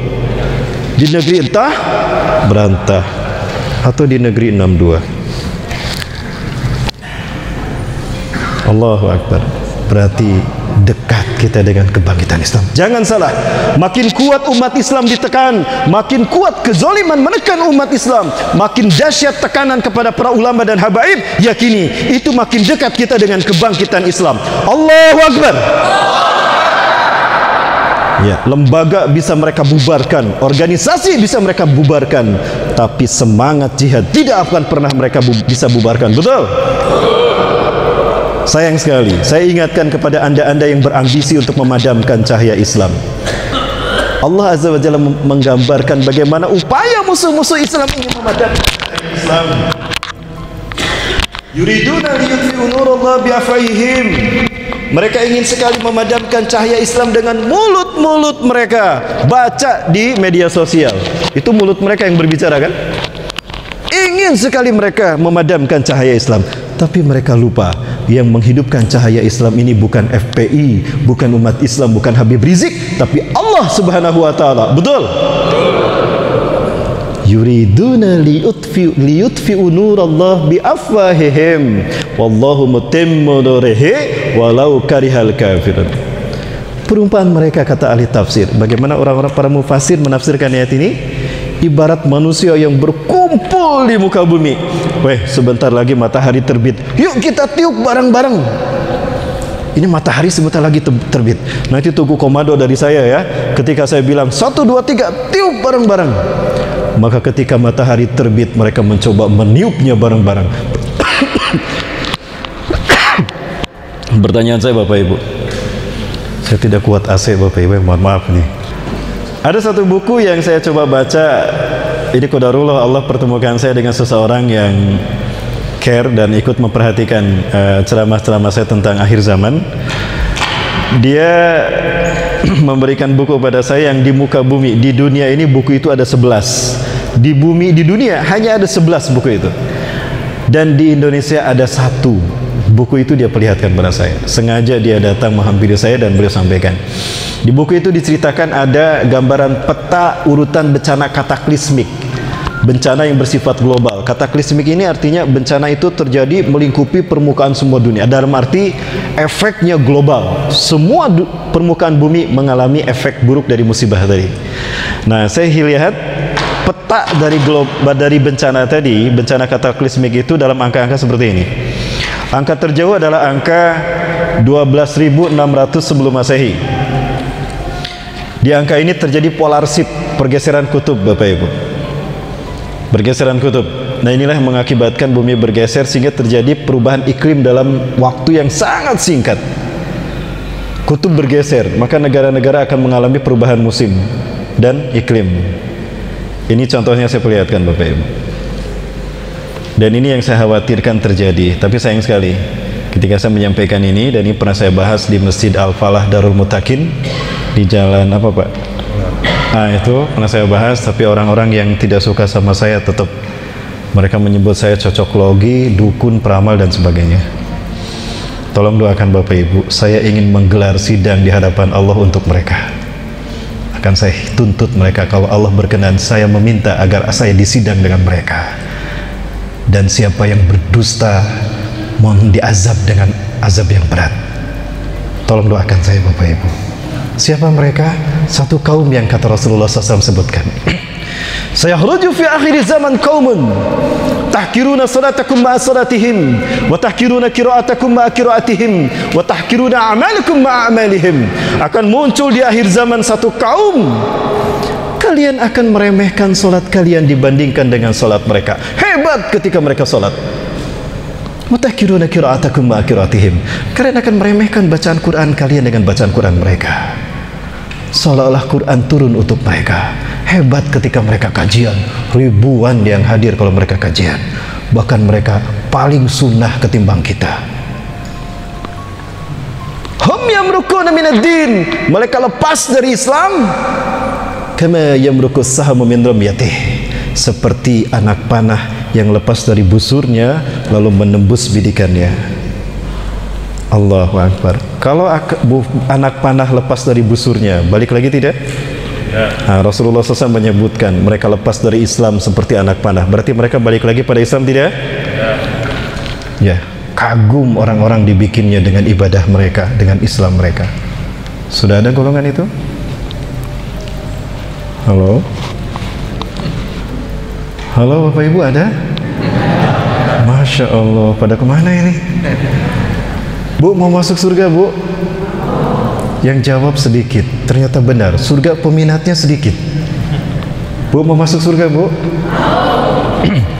[SPEAKER 1] di negeri entah berantah, atau di negeri 62. Allahu Akbar. Berarti dekat kita dengan kebangkitan Islam. Jangan salah, makin kuat umat Islam ditekan, makin kuat kezaliman menekan umat Islam, makin dahsyat tekanan kepada para ulama dan habaib, yakini itu makin dekat kita dengan kebangkitan Islam. Allahu Akbar. Ya, lembaga bisa mereka bubarkan, organisasi bisa mereka bubarkan, tapi semangat jihad tidak akan pernah mereka bisa bubarkan. Betul? Sayang sekali, saya ingatkan kepada anda-anda yang berambisi untuk memadamkan cahaya Islam. Allah Azza wa Jalla menggambarkan bagaimana upaya musuh-musuh Islam ingin memadamkan cahaya Islam. Yuriduna liyutfi'u nurallahi biafwahihim. Mereka ingin sekali memadamkan cahaya Islam dengan mulut-mulut mereka. Baca di media sosial, itu mulut mereka yang berbicara kan? Ingin sekali mereka memadamkan cahaya Islam, tapi mereka lupa yang menghidupkan cahaya Islam ini bukan FPI, bukan umat Islam, bukan Habib Rizik, tapi Allah Subhanahu wa taala. Betul? Yuriduna liyutfi'u nurallah biafwahihim wallahu mutimmu nurihi walau karihal kafirun. Perumpamaan mereka, kata ahli tafsir, bagaimana orang-orang para mufassir menafsirkan ayat ini, ibarat manusia yang berkumpul di muka bumi. Weh, sebentar lagi matahari terbit, yuk kita tiup bareng-bareng. Ini matahari sebentar lagi terbit. Nanti tunggu komando dari saya ya. Ketika saya bilang 1, 2, 3, tiup bareng-bareng. Maka ketika matahari terbit, mereka mencoba meniupnya bareng-bareng. Pertanyaan saya Bapak Ibu, saya tidak kuat AC Bapak Ibu, mohon maaf nih. Ada satu buku yang saya coba baca. Ini qadarullah, Allah pertemukan saya dengan seseorang yang care dan ikut memperhatikan ceramah-ceramah saya tentang akhir zaman. Dia memberikan buku pada saya yang di muka bumi, di dunia ini buku itu ada 11. Di bumi, di dunia hanya ada 11 buku itu. Dan di Indonesia ada 1 buku itu dia perlihatkan pada saya. Sengaja dia datang menghampiri saya dan beliau sampaikan. Di buku itu diceritakan ada gambaran peta urutan bencana kataklismik, bencana yang bersifat global. Kataklismik ini artinya bencana itu terjadi melingkupi permukaan semua dunia. Dalam arti efeknya global. Semua permukaan bumi mengalami efek buruk dari musibah tadi. Nah, saya lihat peta dari bencana tadi, bencana kataklismik itu dalam angka-angka seperti ini. Angka terjauh adalah angka 12.600 sebelum Masehi. Di angka ini terjadi polar shift, pergeseran kutub Bapak Ibu. Bergeseran kutub. Nah, inilah yang mengakibatkan bumi bergeser sehingga terjadi perubahan iklim dalam waktu yang sangat singkat. Kutub bergeser, maka negara-negara akan mengalami perubahan musim dan iklim. Ini contohnya saya perlihatkan Bapak Ibu. Dan ini yang saya khawatirkan terjadi. Tapi sayang sekali, ketika saya menyampaikan ini, dan ini pernah saya bahas di Masjid Al-Falah Darul Mutakin di jalan apa Pak? Nah, itu pernah saya bahas, tapi orang-orang yang tidak suka sama saya tetap mereka menyebut saya cocok logi, dukun, peramal dan sebagainya. Tolong doakan Bapak Ibu, saya ingin menggelar sidang di hadapan Allah untuk mereka. Akan saya tuntut mereka, kalau Allah berkenan, saya meminta agar saya disidang dengan mereka. Dan siapa yang berdusta mohon diazab dengan azab yang berat. Tolong doakan saya Bapak Ibu. Siapa mereka? Satu kaum yang kata Rasulullah SAW sebutkan. Sayakhruju fi akhir zaman qaumun tahkiruna salatakum ma'a salatihim wa tahkiruna qira'atakum ma'a qira'atihim wa tahkiruna a'malakum ma'a a'malihim. Akan muncul di akhir zaman satu kaum, kalian akan meremehkan solat kalian dibandingkan dengan solat mereka. Hebat ketika mereka solat. Mutahkiruna qira'atakum ma qira'atihim. Kalian akan meremehkan bacaan Quran kalian dengan bacaan Quran mereka. Seolah-olah Quran turun untuk mereka. Hebat ketika mereka kajian, ribuan yang hadir kalau mereka kajian. Bahkan mereka paling sunnah ketimbang kita. Hum yamrukuna minad din. Mereka lepas dari Islam kama yamrukus sahamu min ramyatih, seperti anak panah yang lepas dari busurnya lalu menembus bidikannya. Allahu Akbar. Kalau anak panah lepas dari busurnya, balik lagi tidak? Ya. Nah, Rasulullah SAW menyebutkan mereka lepas dari Islam seperti anak panah. Berarti mereka balik lagi pada Islam tidak? Ya. Kagum orang-orang dibikinnya dengan ibadah mereka, dengan Islam mereka. Sudah ada golongan itu? Halo? Halo Bapak Ibu, ada? Masya Allah, pada kemana ini? Bu, mau masuk surga Bu? Yang jawab sedikit. Ternyata benar, surga peminatnya sedikit. Bu, mau masuk surga Bu?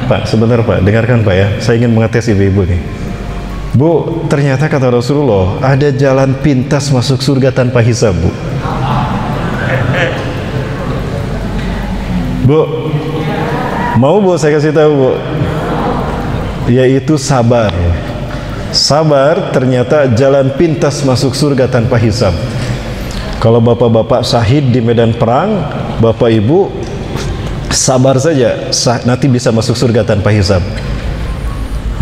[SPEAKER 1] Pak, sebentar Pak, dengarkan Pak ya. Saya ingin mengetes ibu-ibu nih. Bu, ternyata kata Rasulullah, ada jalan pintas masuk surga tanpa hisab Bu. Bu, mau Bu saya kasih tahu Bu, yaitu sabar. Sabar ternyata jalan pintas masuk surga tanpa hisab. Kalau bapak-bapak syahid di medan perang, bapak ibu sabar saja, nanti bisa masuk surga tanpa hisab.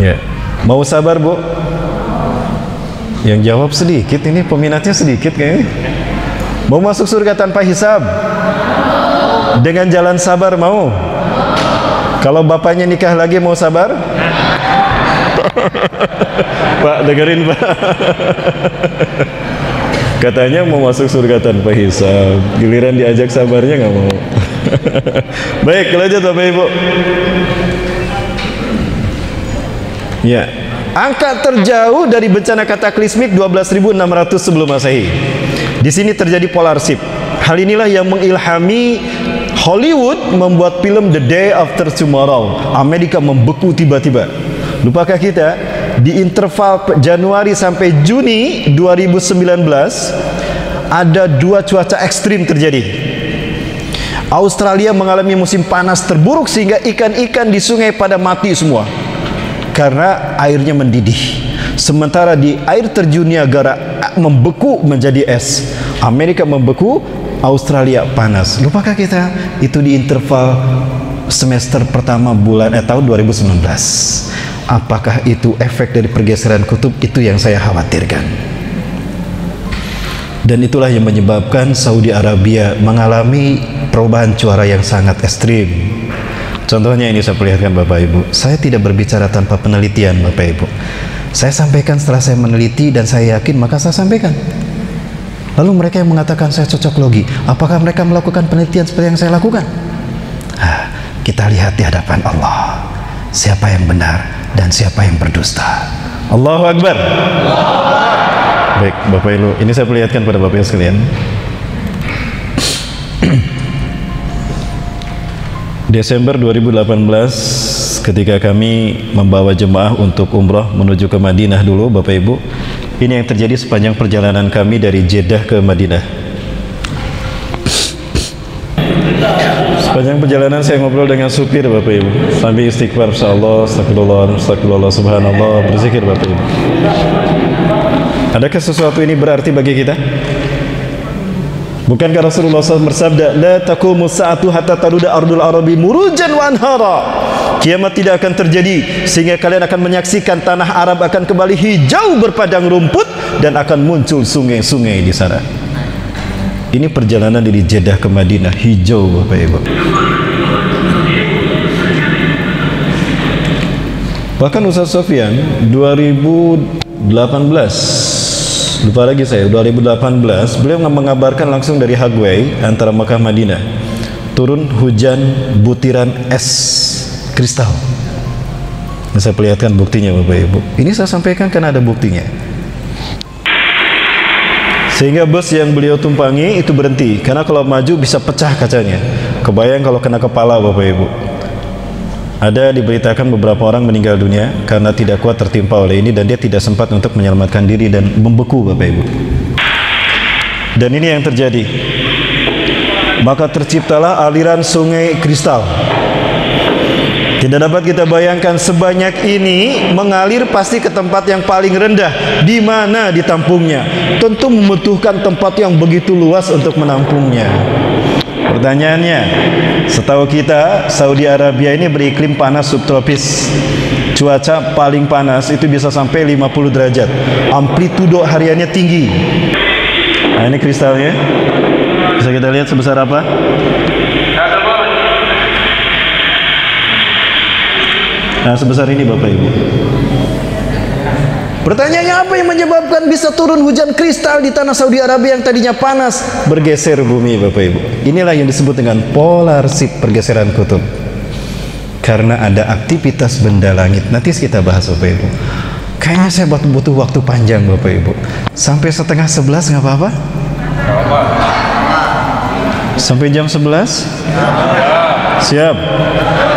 [SPEAKER 1] Ya, mau sabar Bu? Yang jawab sedikit, ini peminatnya sedikit kayaknya. Mau masuk surga tanpa hisab? Dengan jalan sabar mau? Kalau bapaknya nikah lagi mau sabar? Pak, dengerin Pak. Katanya mau masuk surga tanpa hisab, giliran diajak sabarnya nggak mau. Baik, lanjut Bapak Ibu. Ya, angka terjauh dari bencana kataklismik 12.600 sebelum Masehi. Di sini terjadi polar shift. Hal inilah yang mengilhami Hollywood membuat film The Day After Tomorrow. Amerika membeku tiba-tiba. Lupakah kita di interval Januari sampai Juni 2019 ada dua cuaca ekstrim terjadi. Australia mengalami musim panas terburuk sehingga ikan-ikan di sungai pada mati semua karena airnya mendidih. Sementara di air terjun Niagara membeku menjadi es. Amerika membeku, Australia panas. Lupakah kita itu di interval semester pertama tahun 2019? Apakah itu efek dari pergeseran kutub? Itu yang saya khawatirkan. Dan itulah yang menyebabkan Saudi Arabia mengalami perubahan cuaca yang sangat ekstrim. Contohnya ini saya perlihatkan Bapak Ibu. Saya tidak berbicara tanpa penelitian Bapak Ibu. Saya sampaikan setelah saya meneliti dan saya yakin maka saya sampaikan. Lalu mereka yang mengatakan saya cocok logi, apakah mereka melakukan penelitian seperti yang saya lakukan? Kita lihat di hadapan Allah siapa yang benar dan siapa yang berdusta. Allahu Akbar. Baik Bapak Ibu, ini saya perlihatkan pada Bapak Ibu sekalian. Desember 2018 ketika kami membawa jemaah untuk umrah menuju ke Madinah dulu Bapak Ibu. Ini yang terjadi sepanjang perjalanan kami dari Jeddah ke Madinah. Sepanjang perjalanan saya ngobrol dengan supir Bapak Ibu, sambil istighfar insyaallah, astagfirullah, astagfirullah, subhanallah, berzikir Bapak Ibu. Adakah sesuatu ini berarti bagi kita? Bukankah Rasulullah SAW bersabda, la taqumu sa'atu hatta taruda ardul arabi murujan wa anhara. Kiamat tidak akan terjadi sehingga kalian akan menyaksikan tanah Arab akan kembali hijau berpadang rumput dan akan muncul sungai-sungai di sana. Ini perjalanan dari Jeddah ke Madinah, hijau Bapak Ibu. Bahkan Ustaz Sofyan 2018, lupa lagi saya, 2018 beliau mengabarkan langsung dari Hagway antara Mekah Madinah turun hujan butiran es kristal. Ini saya perlihatkan buktinya Bapak Ibu. Ini saya sampaikan karena ada buktinya. Sehingga bus yang beliau tumpangi itu berhenti karena kalau maju bisa pecah kacanya. Kebayang kalau kena kepala Bapak Ibu. Ada diberitakan beberapa orang meninggal dunia karena tidak kuat tertimpa oleh ini dan dia tidak sempat untuk menyelamatkan diri dan membeku, Bapak Ibu. Dan ini yang terjadi. Maka terciptalah aliran sungai kristal. Tidak dapat kita bayangkan sebanyak ini mengalir pasti ke tempat yang paling rendah. Di mana ditampungnya? Tentu membutuhkan tempat yang begitu luas untuk menampungnya. Pertanyaannya, setahu kita Saudi Arabia ini beriklim panas subtropis. Cuaca paling panas itu bisa sampai 50 derajat. Amplitudo hariannya tinggi. Nah, ini kristalnya. Bisa kita lihat sebesar apa? Nah, sebesar ini Bapak Ibu. Pertanyaannya, apa yang menyebabkan bisa turun hujan kristal di tanah Saudi Arabia yang tadinya panas? Bergeser bumi, Bapak Ibu. Inilah yang disebut dengan polar shift, pergeseran kutub. Karena ada aktivitas benda langit. Nanti kita bahas, Bapak Ibu. Kayaknya saya butuh waktu panjang, Bapak Ibu. Sampai setengah 11 nggak apa-apa? Sampai jam 11? Siap?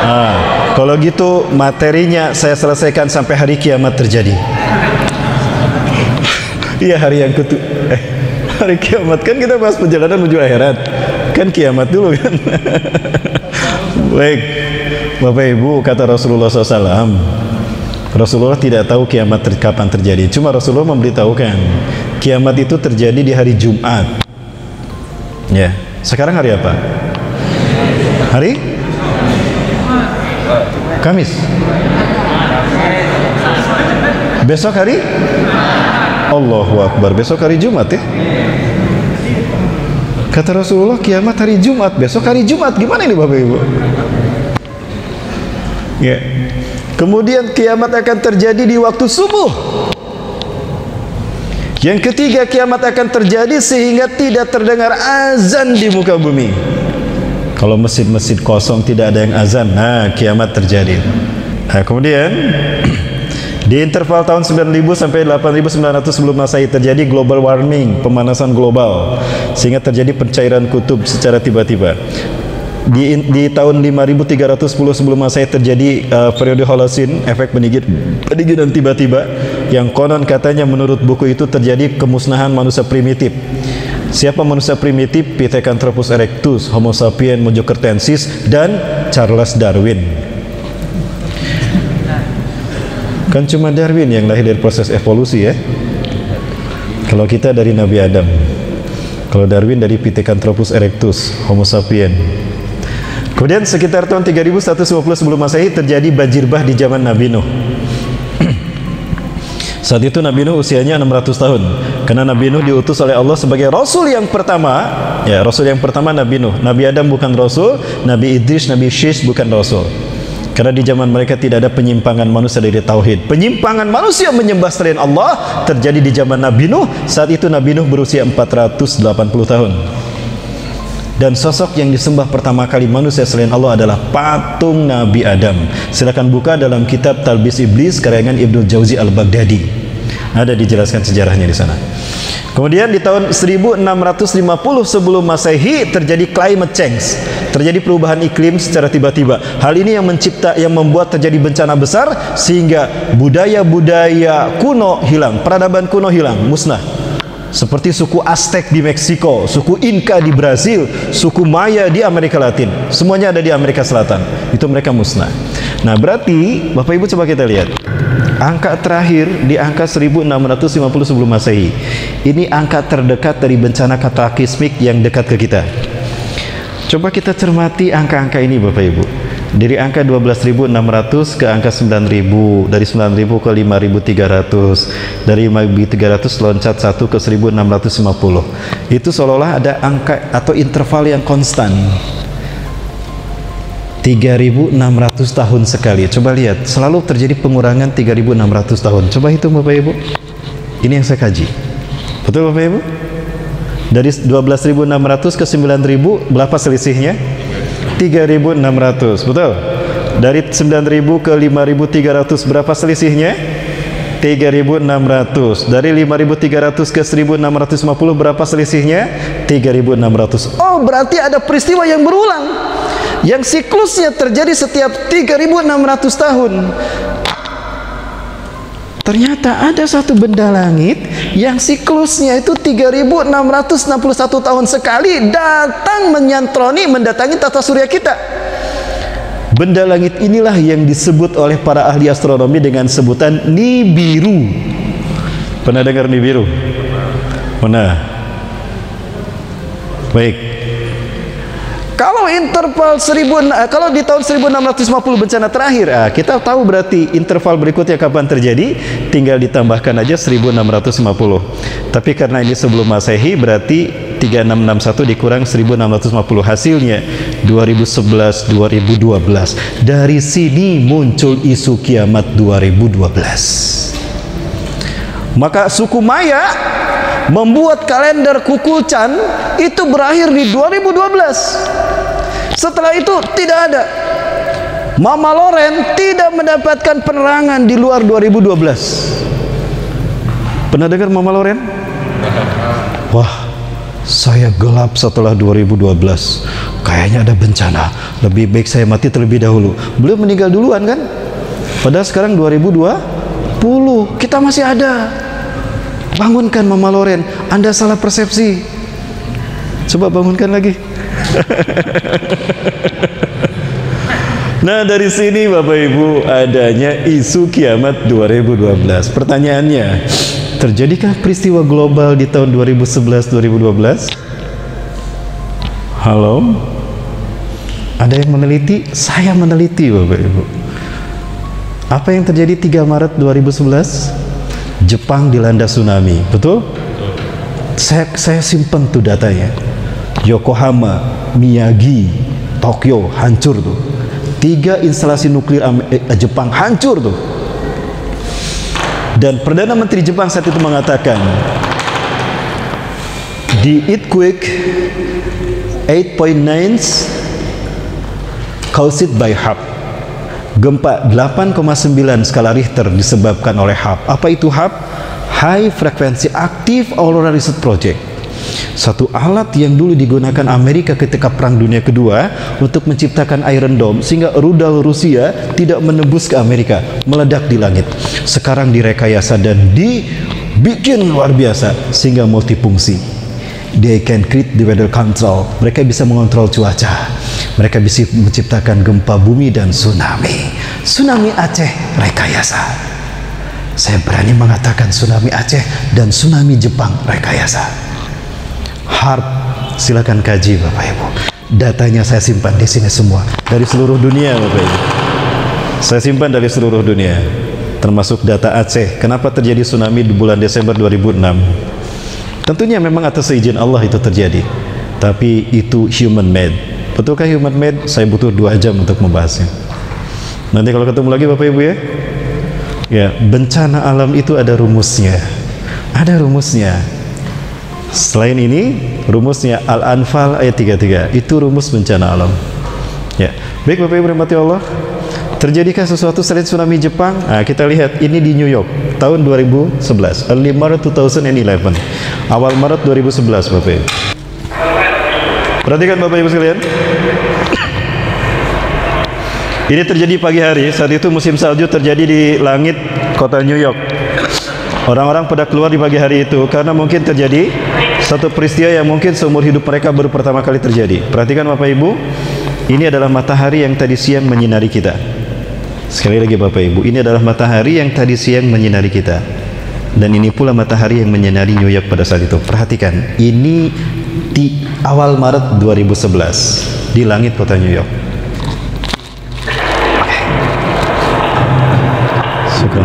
[SPEAKER 1] Nah, kalau gitu materinya saya selesaikan sampai hari kiamat terjadi. Iya, hari yang hari kiamat kan kita bahas perjalanan menuju akhirat. Kan kiamat dulu kan. Baik, Bapak Ibu, kata Rasulullah SAW, Rasulullah tidak tahu kiamat kapan terjadi. Cuma Rasulullah memberitahukan kiamat itu terjadi di hari Jumat. Ya, sekarang hari apa? Hari Kamis. Besok hari Allahu Akbar, besok hari Jumat ya. Kata Rasulullah, kiamat hari Jumat, besok hari Jumat. Gimana ini Bapak Ibu? Ya. Kemudian kiamat akan terjadi di waktu subuh. Yang ketiga, kiamat akan terjadi sehingga tidak terdengar azan di muka bumi. Kalau masjid-masjid kosong tidak ada yang azan, nah kiamat terjadi. Nah, kemudian di interval tahun 9000 sampai 8900 sebelum Masehi terjadi global warming, pemanasan global, sehingga terjadi pencairan kutub secara tiba-tiba. Di tahun 5310 sebelum Masehi terjadi periode Holocene, efek pendinginan tiba-tiba, yang konon katanya menurut buku itu terjadi kemusnahan manusia primitif. Siapa manusia primitif? Pithecanthropus erectus, Homo sapiens mojokertensis, dan Charles Darwin. Kan cuma Darwin yang lahir dari proses evolusi ya. Kalau kita dari Nabi Adam, kalau Darwin dari Pithecanthropus erectus, Homo sapiens. Kemudian sekitar tahun 3150 sebelum Masehi terjadi banjir bah di zaman Nabi Nuh. Saat itu Nabi Nuh usianya 600 tahun. Karena Nabi Nuh diutus oleh Allah sebagai Rasul yang pertama. Ya, Rasul yang pertama Nabi Nuh. Nabi Adam bukan Rasul, Nabi Idris, Nabi Syis bukan Rasul. Karena di zaman mereka tidak ada penyimpangan manusia dari tauhid. Penyimpangan manusia menyembah selain Allah terjadi di zaman Nabi Nuh. Saat itu Nabi Nuh berusia 480 tahun. Dan sosok yang disembah pertama kali manusia selain Allah adalah patung Nabi Adam. Silakan buka dalam kitab Talbis Iblis karangan Ibnu Jauzi Al-Baghdadi. Ada dijelaskan sejarahnya di sana. Kemudian di tahun 1650 sebelum Masehi terjadi climate change. Terjadi perubahan iklim secara tiba-tiba. Hal ini yang membuat terjadi bencana besar sehingga budaya-budaya kuno hilang, peradaban kuno hilang, musnah. Seperti suku Aztec di Meksiko, suku Inca di Brasil, suku Maya di Amerika Latin. Semuanya ada di Amerika Selatan. Itu mereka musnah. Nah, berarti Bapak Ibu coba kita lihat. Angka terakhir di angka 1650 sebelum Masehi. Ini angka terdekat dari bencana kataklizmik yang dekat ke kita. Coba kita cermati angka-angka ini Bapak Ibu. Dari angka 12.600 ke angka 9.000, dari 9.000 ke 5.300, dari 5.300 loncat 1 ke 1.650. Itu seolah-olah ada angka atau interval yang konstan. 3.600 tahun sekali. Coba lihat, selalu terjadi pengurangan 3.600 tahun. Coba hitung Bapak Ibu. Ini yang saya kaji. Betul Bapak Ibu? Dari 12.600 ke 9.000 berapa selisihnya? 3.600, betul? Dari 9.000 ke 5.300 berapa selisihnya? 3.600. Dari 5.300 ke 1.650 berapa selisihnya? 3.600. Oh, berarti ada peristiwa yang berulang. yang siklusnya terjadi setiap 3.600 tahun. Ternyata ada satu benda langit yang siklusnya itu 3.661 tahun sekali datang menyantroni, mendatangi tata surya kita. Benda langit inilah yang disebut oleh para ahli astronomi dengan sebutan Nibiru. Pernah dengar Nibiru? Pernah? Baik. Kalau kalau di tahun 1650 bencana terakhir, kita tahu berarti interval berikutnya kapan terjadi, tinggal ditambahkan aja 1650. Tapi karena ini sebelum Masehi, berarti 3661 dikurang 1650, hasilnya 2011 2012. Dari sini muncul isu kiamat 2012. Maka suku Maya membuat kalender Kukulcan itu berakhir di 2012. Setelah itu tidak ada. Mama Loren tidak mendapatkan penerangan di luar 2012. Pernah dengar Mama Loren? Wah, saya gelap setelah 2012. Kayaknya ada bencana. Lebih baik saya mati terlebih dahulu. Beliau meninggal duluan kan? Padahal sekarang 2020, kita masih ada. Bangunkan Mama Loren, Anda salah persepsi. Coba bangunkan lagi. Nah, dari sini Bapak Ibu adanya isu kiamat 2012. Pertanyaannya, terjadikah peristiwa global di tahun 2011-2012? Halo? Ada yang meneliti? Saya meneliti Bapak Ibu. Apa yang terjadi 3 Maret 2011? Jepang dilanda tsunami, betul? Saya simpen tuh datanya. Yokohama, Miyagi, Tokyo hancur tuh. 3 instalasi nuklir Jepang hancur tuh. Dan Perdana Menteri Jepang saat itu mengatakan, the earthquake 8.9 caused by HAB. Gempa 8,9 skala Richter disebabkan oleh HAB. Apa itu HAB? High Frequency Active Auroral Research Project. Satu alat yang dulu digunakan Amerika ketika Perang Dunia Kedua untuk menciptakan Iron Dome sehingga rudal Rusia tidak menembus ke Amerika, meledak di langit. Sekarang direkayasa dan dibikin luar biasa sehingga multifungsi. They can create the weather control. Mereka bisa mengontrol cuaca. Mereka bisa menciptakan gempa bumi dan tsunami. Tsunami Aceh rekayasa. Saya berani mengatakan tsunami Aceh dan tsunami Jepang rekayasa. HARP, silakan kaji Bapak Ibu. Datanya saya simpan di sini semua dari seluruh dunia Bapak Ibu. Saya simpan dari seluruh dunia, termasuk data Aceh. Kenapa terjadi tsunami di bulan Desember 2006? Tentunya memang atas izin Allah itu terjadi, tapi itu human made. Betulkah human made? Saya butuh 2 jam untuk membahasnya. Nanti kalau ketemu lagi Bapak Ibu ya. Ya, bencana alam itu ada rumusnya. Ada rumusnya. Selain ini, rumusnya Al-Anfal ayat 33. Itu rumus bencana alam. Ya. Baik Bapak Ibu rahmati Allah. Terjadikah sesuatu selain tsunami Jepang? Nah, kita lihat ini di New York tahun 2011, early Maret 2011. Awal Maret 2011 Bapak Ibu. Perhatikan Bapak Ibu sekalian. Ini terjadi pagi hari, saat itu musim salju terjadi di langit kota New York. Orang-orang pada keluar di pagi hari itu karena mungkin terjadi satu peristiwa yang mungkin seumur hidup mereka baru pertama kali terjadi. Perhatikan Bapak Ibu, ini adalah matahari yang tadi siang menyinari kita. Sekali lagi Bapak Ibu, ini adalah matahari yang tadi siang menyinari kita. Dan ini pula matahari yang menyinari New York pada saat itu. Perhatikan, ini di awal Maret 2011 di langit kota New York. Syukur.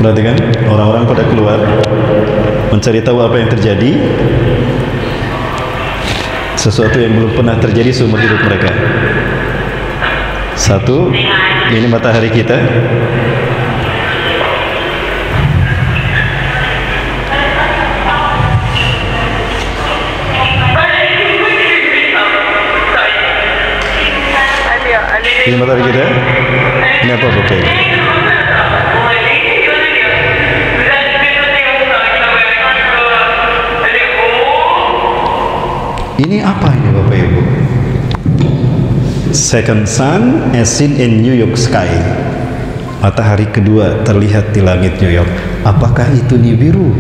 [SPEAKER 1] Perhatikan, orang-orang pada keluar mencari tahu apa yang terjadi, sesuatu yang belum pernah terjadi seumur hidup mereka. Satu, ini matahari kita. Ini matahari kita. Ini apa Bapak? Ini apa ini Bapak Ibu? Second sun as seen in New York sky. Matahari kedua terlihat di langit New York. Apakah itu Nibiru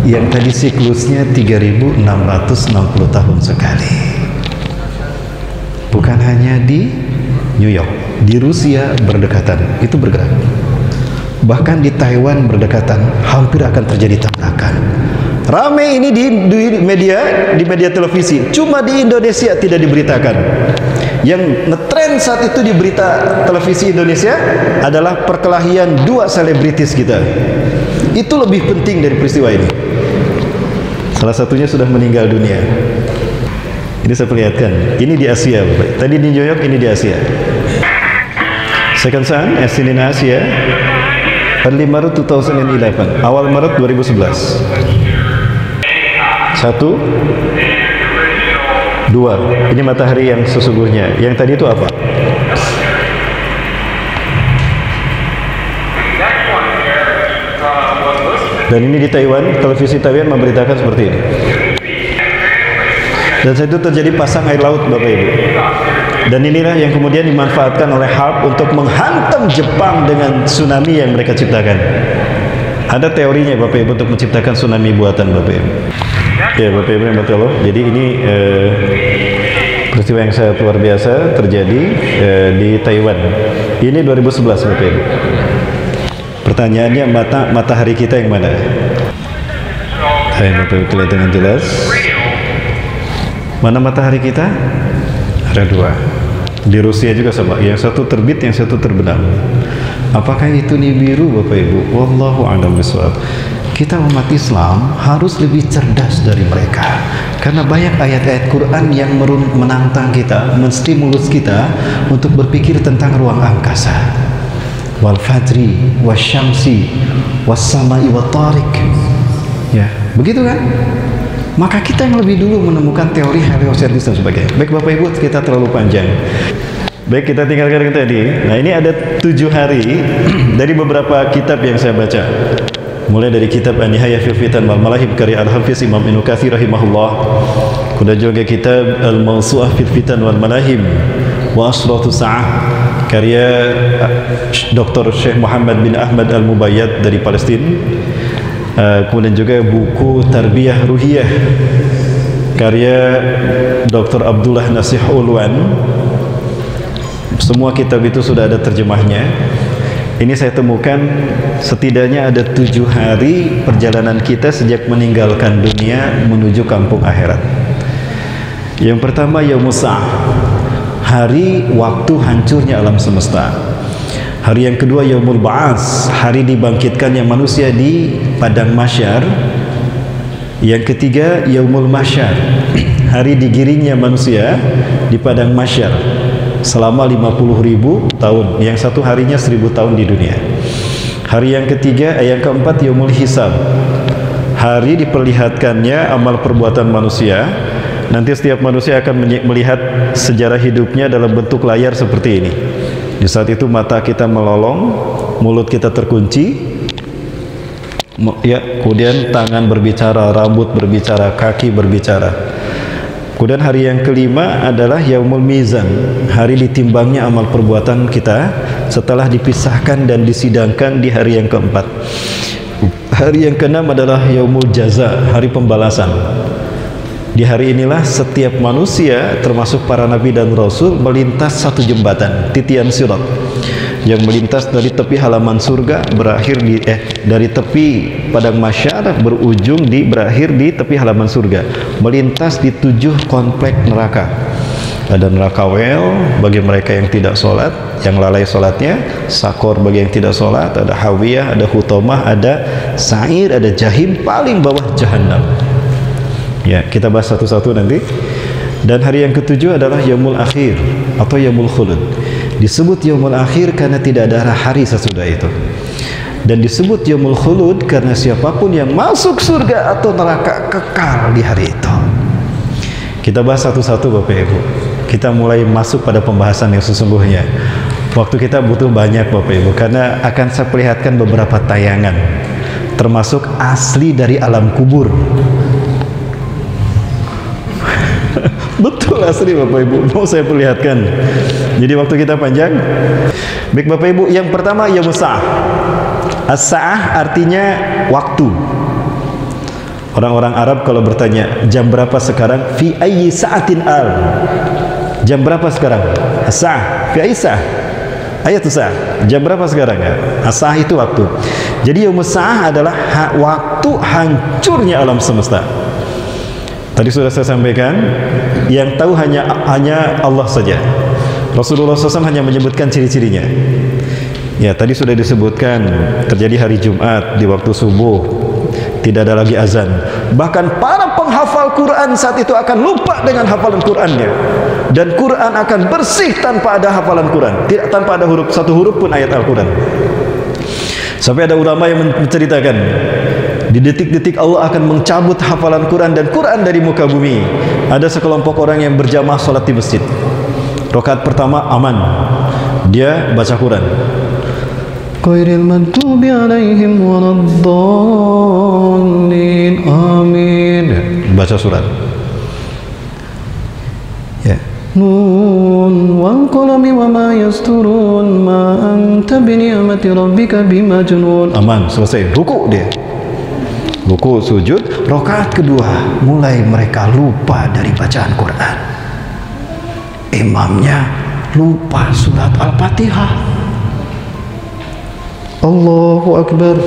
[SPEAKER 1] yang tadi siklusnya 3660 tahun sekali? Bukan hanya di New York, di Rusia berdekatan, itu bergerak. Bahkan di Taiwan berdekatan, hampir akan terjadi tabrakan. Ramai ini di media televisi. Cuma di Indonesia tidak diberitakan. Yang ngetren saat itu di berita televisi Indonesia adalah perkelahian dua selebritis kita. Itu lebih penting dari peristiwa ini. Salah satunya sudah meninggal dunia. Ini saya perlihatkan. Ini di Asia, Bapak. Tadi di New York, ini di Asia. Second sun, as seen in Asia, early Maret 2011, awal Maret 2011. 1, 2. Ini matahari yang sesungguhnya. Yang tadi itu apa? Dan ini di Taiwan, televisi Taiwan memberitakan seperti ini. Dan saat itu terjadi pasang air laut, Bapak Ibu. Dan inilah yang kemudian dimanfaatkan oleh HARP untuk menghantam Jepang dengan tsunami yang mereka ciptakan. Ada teorinya Bapak Ibu untuk menciptakan tsunami buatan Bapak Ibu. Ya Bapak Ibu yang betul. Jadi ini peristiwa yang sangat luar biasa terjadi di Taiwan. Ini 2011 Bapak Ibu. Pertanyaannya, matahari kita yang mana? Hai Bapak Ibu, kelihatan dengan jelas. Mana matahari kita? Ada dua. Di Rusia juga sama. Yang satu terbit, yang satu terbenam. Apakah itu Nibiru Bapak Ibu? Wallahu a'lam bishawab. Kita umat Islam harus lebih cerdas dari mereka. Karena banyak ayat-ayat Quran yang menantang kita, menstimulus kita untuk berpikir tentang ruang angkasa. Wal fajri, wasyamsi, wassamai wat tariq. Ya, begitu kan? Maka kita yang lebih dulu menemukan teori heliosentris dan sebagainya. Baik Bapak Ibu, kita terlalu panjang. Baik, kita tinggalkan yang tadi. Nah, ini ada 7 hari dari beberapa kitab yang saya baca. Mulai dari kitab An-Nihayah fil Fitan wal Malahib karya Al-Hafiz Imam Ibnu Katsir rahimahullah. Kemudian juga kitab Al-Mawsu'ah fil Fitan wal Malahib wa Asratu Sa'ah karya Dr. Syekh Muhammad bin Ahmad Al-Mubayyad dari Palestina. Kemudian juga buku Tarbiyah Ruhiyah karya Dr. Abdullah Nasih Ulwan. Semua kitab itu sudah ada terjemahnya. Ini saya temukan setidaknya ada 7 hari perjalanan kita sejak meninggalkan dunia menuju kampung akhirat. Yang pertama Yaumus Sa'ah, hari waktu hancurnya alam semesta. Hari yang kedua Yaumul Ba'ats, hari dibangkitkannya manusia di padang mahsyar. Yang ketiga Yaumul Mahsyar, hari digiringnya manusia di padang mahsyar selama 50.000 tahun. Yang satu harinya 1000 tahun di dunia. Hari yang ketiga, yang keempat Yaumul Hisab, hari diperlihatkannya amal perbuatan manusia. Nanti setiap manusia akan melihat sejarah hidupnya dalam bentuk layar seperti ini. Di saat itu mata kita melolong, mulut kita terkunci, ya, kemudian tangan berbicara, rambut berbicara, kaki berbicara. Kemudian hari yang kelima adalah Yaumul Mizan, hari ditimbangnya amal perbuatan kita setelah dipisahkan dan disidangkan di hari yang keempat. Hari yang keenam adalah Yaumul Jaza, hari pembalasan. Di hari inilah setiap manusia termasuk para nabi dan rasul melintas satu jembatan, titian sirat, yang melintas dari tepi halaman surga berakhir di dari tepi padang mahsyar berujung berakhir di tepi halaman surga, melintas di 7 komplek neraka. Ada neraka wel bagi mereka yang tidak sholat, yang lalai sholatnya, sakor bagi yang tidak sholat, ada hawiyah, ada hutomah, ada sa'ir, ada jahim, paling bawah jahannam. Ya, kita bahas satu-satu nanti. Dan hari yang ketujuh adalah Yaumul Akhir atau Yaumul Khulud. Disebut Yaumul Akhir karena tidak ada hari sesudah itu. Dan disebut Yaumul Khulud karena siapapun yang masuk surga atau neraka kekal di hari itu. Kita bahas satu-satu Bapak Ibu. Kita mulai masuk pada pembahasan yang sesungguhnya. Waktu kita butuh banyak Bapak Ibu, karena akan saya perlihatkan beberapa tayangan, termasuk asli dari alam kubur. Betul asli Bapak Ibu, mau saya perlihatkan. Jadi waktu kita panjang. Baik Bapak Ibu, yang pertama ya Musa. As-sa'ah artinya waktu. Orang-orang Arab kalau bertanya jam berapa sekarang, fi ayyi sa'atin al, jam berapa sekarang? As-sa'ah, fi ayyi sa'ah, ayat sa'ah, jam berapa sekarang ya? As-sa'ah itu waktu. Jadi yaumus sa'ah adalah waktu hancurnya alam semesta. Tadi sudah saya sampaikan, yang tahu hanya Allah saja. Rasulullah SAW hanya menyebutkan ciri-cirinya. Ya, tadi sudah disebutkan terjadi hari Jumat di waktu subuh, tidak ada lagi azan. Bahkan para penghafal Quran saat itu akan lupa dengan hafalan Qurannya, dan Quran akan bersih tanpa ada hafalan Quran, tidak tanpa ada satu huruf pun ayat Al-Quran. Sampai ada ulama yang menceritakan, di detik-detik Allah akan mencabut hafalan Quran dan Quran dari muka bumi. Ada sekelompok orang yang berjamaah sholat di masjid. Rakaat pertama aman, dia baca Quran. Ghairil maghdubi alaihim waladdallin, amin, baca surat. Ya. Nun wal qalami wama yasturun ma anta bi ni'mati rabbika bimajnun. Aman, selesai. Ruku dia. Ruku, sujud. Rakaat kedua mulai mereka lupa dari bacaan Quran. Imamnya lupa surat Al-Fatihah. Allahu Akbar.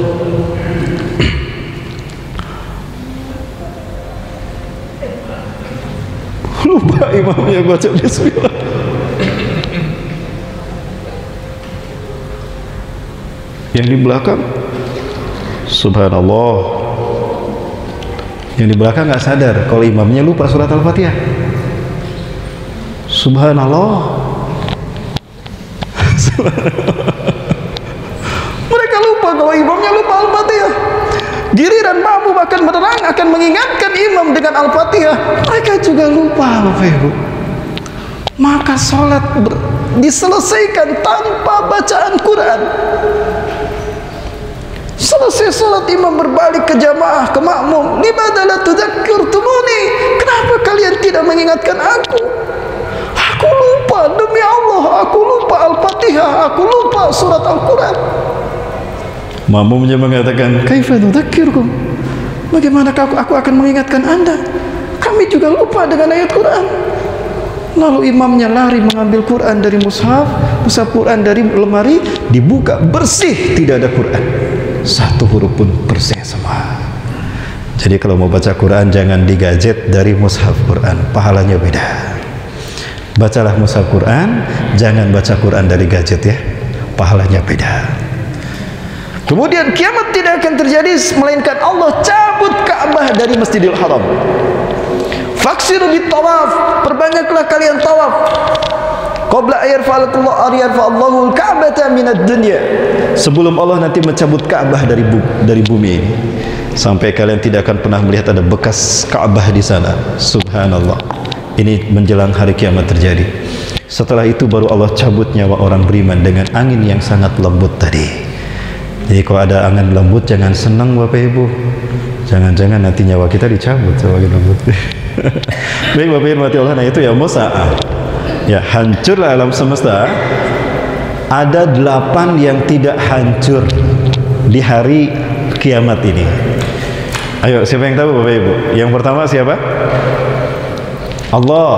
[SPEAKER 1] Lupa imamnya baca bismillah. Yang di belakang subhanallah. Yang di belakang nggak sadar kalau imamnya lupa surat Al-Fatihah. Subhanallah. Mereka lupa kalau imamnya lupa Al-Fatihah. Giliran makmum akan menerang, akan mengingatkan imam dengan Al-Fatihah, mereka juga lupa Bapak Ibu. Maka sholat diselesaikan tanpa bacaan Quran. Selesai sholat imam berbalik ke jamaah, ke makmum. Limadha la tudzakkirtumuni? Kenapa kalian tidak mengingatkan aku? Aku lupa, demi Allah, aku lupa Al-Fatihah, aku lupa surat Al-Quran. Makmumnya mengatakan, kaifa nudzakkirukum? Bagaimana aku akan mengingatkan Anda? Kami juga lupa dengan ayat Quran. Lalu imamnya lari mengambil Quran dari mushaf Quran dari lemari, dibuka, bersih, tidak ada Quran. Satu huruf pun bersih semua. Jadi kalau mau baca Quran jangan digadget dari mushaf Quran, pahalanya beda. Bacalah mushaf Quran, jangan baca Quran dari gadget ya, pahalanya beda. Kemudian kiamat tidak akan terjadi melainkan Allah cabut Ka'bah dari Masjidil Haram. Faksiru bitawaf, perbanyaklah kalian tawaf. Qabla ayarfa'allahu al-Ka'bata minad dunya. Sebelum Allah nanti mencabut Ka'bah dari bumi ini, sampai kalian tidak akan pernah melihat ada bekas Ka'bah di sana. Subhanallah. Ini menjelang hari kiamat terjadi. Setelah itu baru Allah cabut nyawa orang beriman dengan angin yang sangat lembut tadi. Jadi kalau ada angin lembut jangan senang Bapak Ibu. Jangan-jangan nanti nyawa kita dicabut sama angin lembut. Baik Bapak Ibu mati Allah, nah itu ya Musa'ah. Ya, hancurlah alam semesta. Ada 8 yang tidak hancur di hari kiamat ini. Ayo, siapa yang tahu Bapak Ibu? Yang pertama siapa? Allah.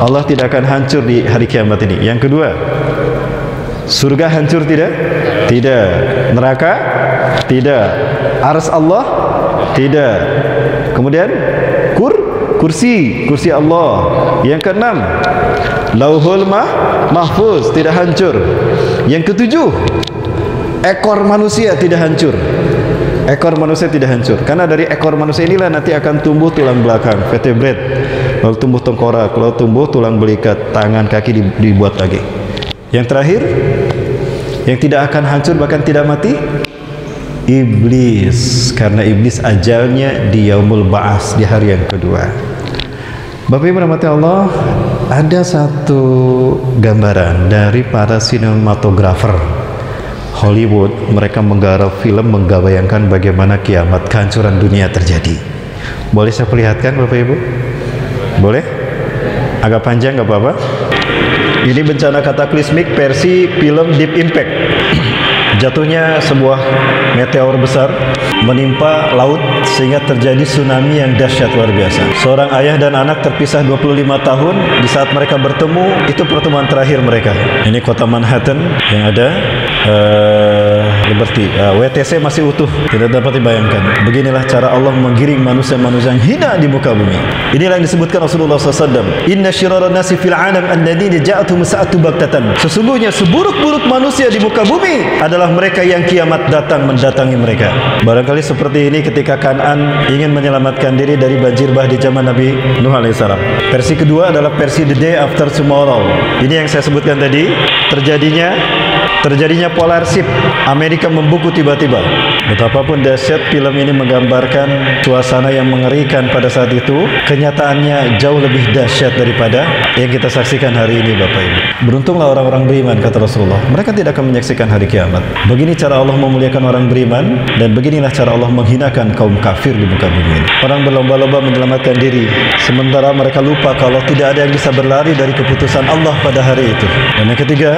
[SPEAKER 1] Allah tidak akan hancur di hari kiamat ini. Yang kedua, surga hancur tidak? Tidak. Neraka? Tidak. Arsy Allah? Tidak. Kemudian kursi Allah. Yang keenam, Lauhul Mahfuz tidak hancur. Yang ketujuh, ekor manusia tidak hancur. Ekor manusia tidak hancur. Karena dari ekor manusia inilah nanti akan tumbuh tulang belakang, vertebrate. Lalu tumbuh tengkorak, lalu tumbuh tulang belikat, tangan, kaki dibuat lagi. Yang terakhir, yang tidak akan hancur bahkan tidak mati, iblis. Karena iblis ajalnya di yaumul ba'ats, di hari yang kedua. Bapak Ibu rahmati Allah, ada satu gambaran dari para sinematografer Hollywood. Mereka menggarap film menggambarkan bagaimana kiamat, kehancuran dunia terjadi. Boleh saya perlihatkan Bapak Ibu? Boleh? Agak panjang nggak apa-apa. Ini bencana kataklismik versi film Deep Impact. Jatuhnya sebuah meteor besar menimpa laut sehingga terjadi tsunami yang dahsyat luar biasa. Seorang ayah dan anak terpisah 25 tahun. Di saat mereka bertemu, itu pertemuan terakhir mereka. Ini kota Manhattan yang ada Liberty, WTC masih utuh, tidak dapat dibayangkan. Beginilah cara Allah menggiring manusia-manusia yang hina di muka bumi. Inilah yang disebutkan Rasulullah SAW. Inna syiraran nasi fil alam annadina ja'atuhum sa'atu baktatan. Sesungguhnya seburuk-buruk manusia di muka bumi adalah mereka yang kiamat datang mendatangi mereka. Barangkali seperti ini ketika Kan'an ingin menyelamatkan diri dari banjir bah di zaman Nabi Nuh alaihissalam. Versi kedua adalah versi The Day After Tomorrow. Ini yang saya sebutkan tadi, terjadinya polar shift, Amerika membuku tiba-tiba. Betapapun dahsyat film ini menggambarkan suasana yang mengerikan pada saat itu, kenyataannya jauh lebih dahsyat daripada yang kita saksikan hari ini, Bapak Ibu. Beruntunglah orang-orang beriman, kata Rasulullah. Mereka tidak akan menyaksikan hari kiamat. Begini cara Allah memuliakan orang beriman, dan beginilah cara Allah menghinakan kaum kafir di muka bumi ini. Orang berlomba-lomba menyelamatkan diri, sementara mereka lupa kalau tidak ada yang bisa berlari dari keputusan Allah pada hari itu. Dan yang ketiga,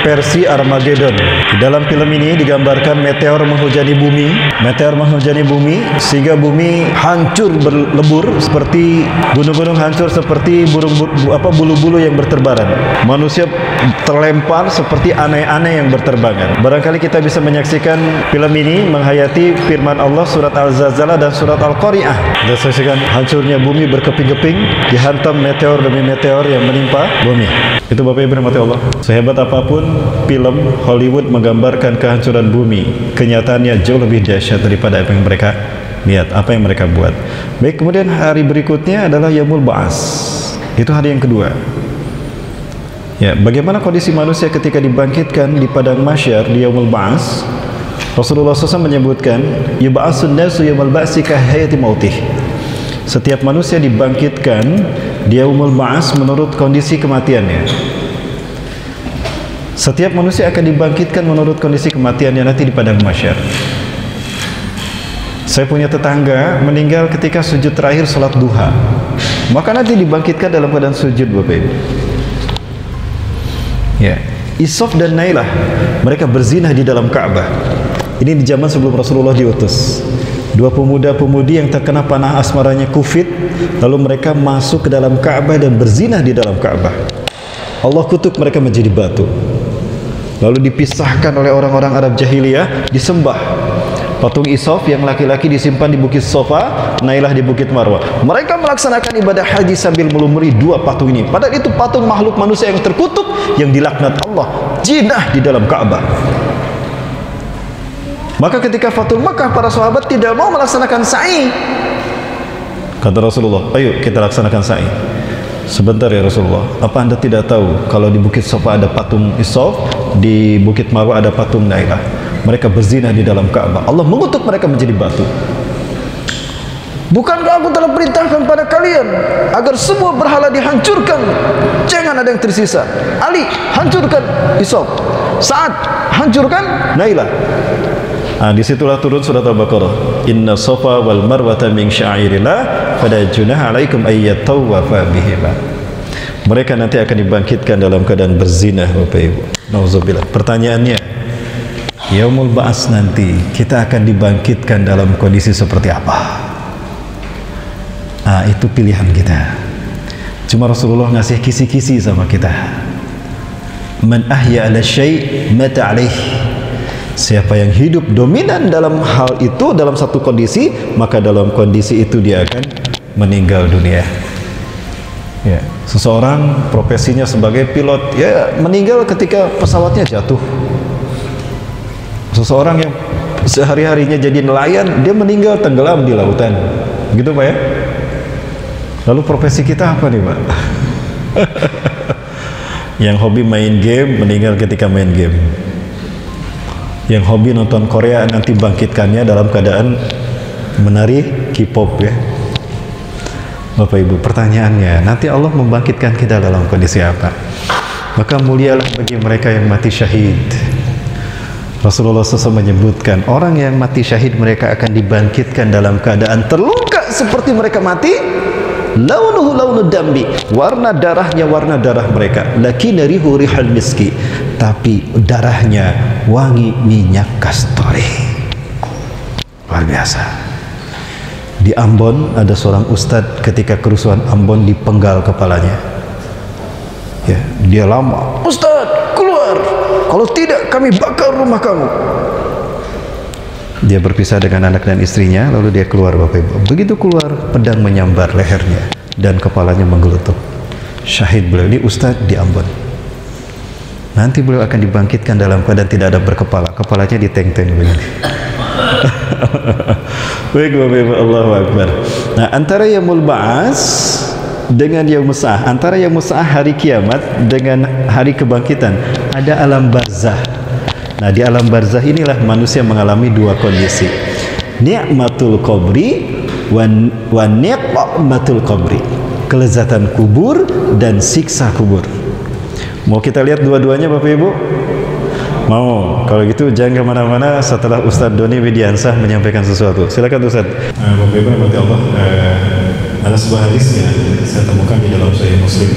[SPEAKER 1] versi Armageddon. Di dalam film ini digambarkan meteor menghujani bumi sehingga bumi hancur berlebur seperti gunung-gunung hancur seperti bulu-bulu yang berterbaran. Manusia terlempar seperti aneh-aneh yang berterbangan. Barangkali kita bisa menyaksikan film ini menghayati firman Allah surat Al-Zalzalah dan surat Al-Qari'ah. Kita saksikan hancurnya bumi berkeping-keping, dihantam meteor demi meteor yang menimpa bumi. Itu Bapak Ibu rahmati Allah. Sehebat apapun film Hollywood menggambarkan kehancuran bumi, kenyataannya jauh lebih dahsyat daripada apa yang mereka lihat, apa yang mereka buat. Baik, kemudian hari berikutnya adalah Yaumul Ba'ats. Itu hari yang kedua. Ya, bagaimana kondisi manusia ketika dibangkitkan di padang mahsyar di Yaumul Ba'ats? Rasulullah SAW menyebutkan, yub'atsun nasu yaumul ba'tsi kahayati mautih. Setiap manusia dibangkitkan di Yaumul Ba'ats menurut kondisi kematiannya. Setiap manusia akan dibangkitkan menurut kondisi kematiannya nanti di padang mahsyar. Saya punya tetangga meninggal ketika sujud terakhir salat duha. Maka nanti dibangkitkan dalam keadaan sujud, Bapak Ibu. Ya, Isof dan Nailah, mereka berzinah di dalam Ka'bah. Ini di zaman sebelum Rasulullah diutus. Dua pemuda-pemudi yang terkena panah asmaranya Kufit, lalu mereka masuk ke dalam Ka'bah dan berzinah di dalam Ka'bah. Allah kutuk mereka menjadi batu. Lalu dipisahkan oleh orang-orang Arab jahiliyah, disembah. Patung Isof yang laki-laki disimpan di Bukit Sofa, Nailah di Bukit Marwah. Mereka melaksanakan ibadah haji sambil melumuri dua patung ini. Padahal itu patung makhluk manusia yang terkutuk, yang dilaknat Allah, jinah di dalam Ka'bah. Maka ketika Fatul Makkah, para sahabat tidak mau melaksanakan sa'i. Kata Rasulullah, ayo kita laksanakan sa'i. Sebentar ya Rasulullah, apa Anda tidak tahu kalau di Bukit Sofa ada patung Isof, di Bukit Marwah ada patung Nailah? Mereka berzinah di dalam Ka'bah. Allah mengutuk mereka menjadi batu. Bukankah aku telah perintahkan pada kalian agar semua berhala dihancurkan, jangan ada yang tersisa. Ali, hancurkan Isof. Sa'ad, hancurkan Nailah. Disitulah turun surat Al-Baqarah. Inna Safa wal Marwata min sya'airillah fala junaha 'alaikum ayyatawafa bihima. Mereka nanti akan dibangkitkan dalam keadaan berzinah, Bapak Ibu. Nauzubillah. Pertanyaannya, Yaumul Ba'ats nanti kita akan dibangkitkan dalam kondisi seperti apa? Itu pilihan kita. Cuma Rasulullah ngasih kisi-kisi sama kita. Man ahya 'ala syai' mata 'alaihi. Siapa yang hidup dominan dalam hal itu, dalam satu kondisi, maka dalam kondisi itu dia akan meninggal dunia. Ya, seseorang profesinya sebagai pilot, ya meninggal ketika pesawatnya jatuh. Seseorang yang sehari-harinya jadi nelayan, dia meninggal tenggelam di lautan. Gitu Pak ya? Lalu profesi kita apa nih Pak? Yang hobi main game, meninggal ketika main game. Yang hobi nonton Korea, nanti bangkitkannya dalam keadaan menari K-pop ya. Bapak Ibu, pertanyaannya, nanti Allah membangkitkan kita dalam kondisi apa? Maka mulialah bagi mereka yang mati syahid. Rasulullah SAW menyebutkan, orang yang mati syahid mereka akan dibangkitkan dalam keadaan terluka seperti mereka mati launuhu launud dambi, warna darahnya warna darah mereka, lakin rihu rihal miski, tapi darahnya wangi minyak kasturi. Luar biasa. Di Ambon ada seorang ustadz, ketika kerusuhan Ambon dipenggal kepalanya. Ya, dia lama, "Ustadz, keluar, kalau tidak kami bakar rumah kamu." Dia berpisah dengan anak dan istrinya, lalu dia keluar, Bapak Ibu. Begitu keluar, pedang menyambar lehernya dan kepalanya menggelutuk. Syahid beliau. Ini ustadz di Ambon. Nanti beliau akan dibangkitkan dalam keadaan tidak ada berkepala, kepalanya diteng-teng begini. Baik Bapak Ibu, Allahu Akbar. Nah, antara yaumul ba'ats dengan yaumul sa'ah, antara yaumul sa'ah hari kiamat dengan hari kebangkitan, ada alam barzah. Nah, di alam barzah inilah manusia mengalami dua kondisi, nikmatul qabri wa niqmatul qabri, kelezatan kubur dan siksa kubur. Mau kita lihat dua-duanya Bapak Ibu? Mau? Kalau gitu jangan kemana-mana, setelah Ustadz Doni Widiansah menyampaikan sesuatu. Silakan Ustadz.
[SPEAKER 2] Bapak Ibu rahmati Allah, ada sebuah hadis yang saya temukan di dalam Sahih Muslim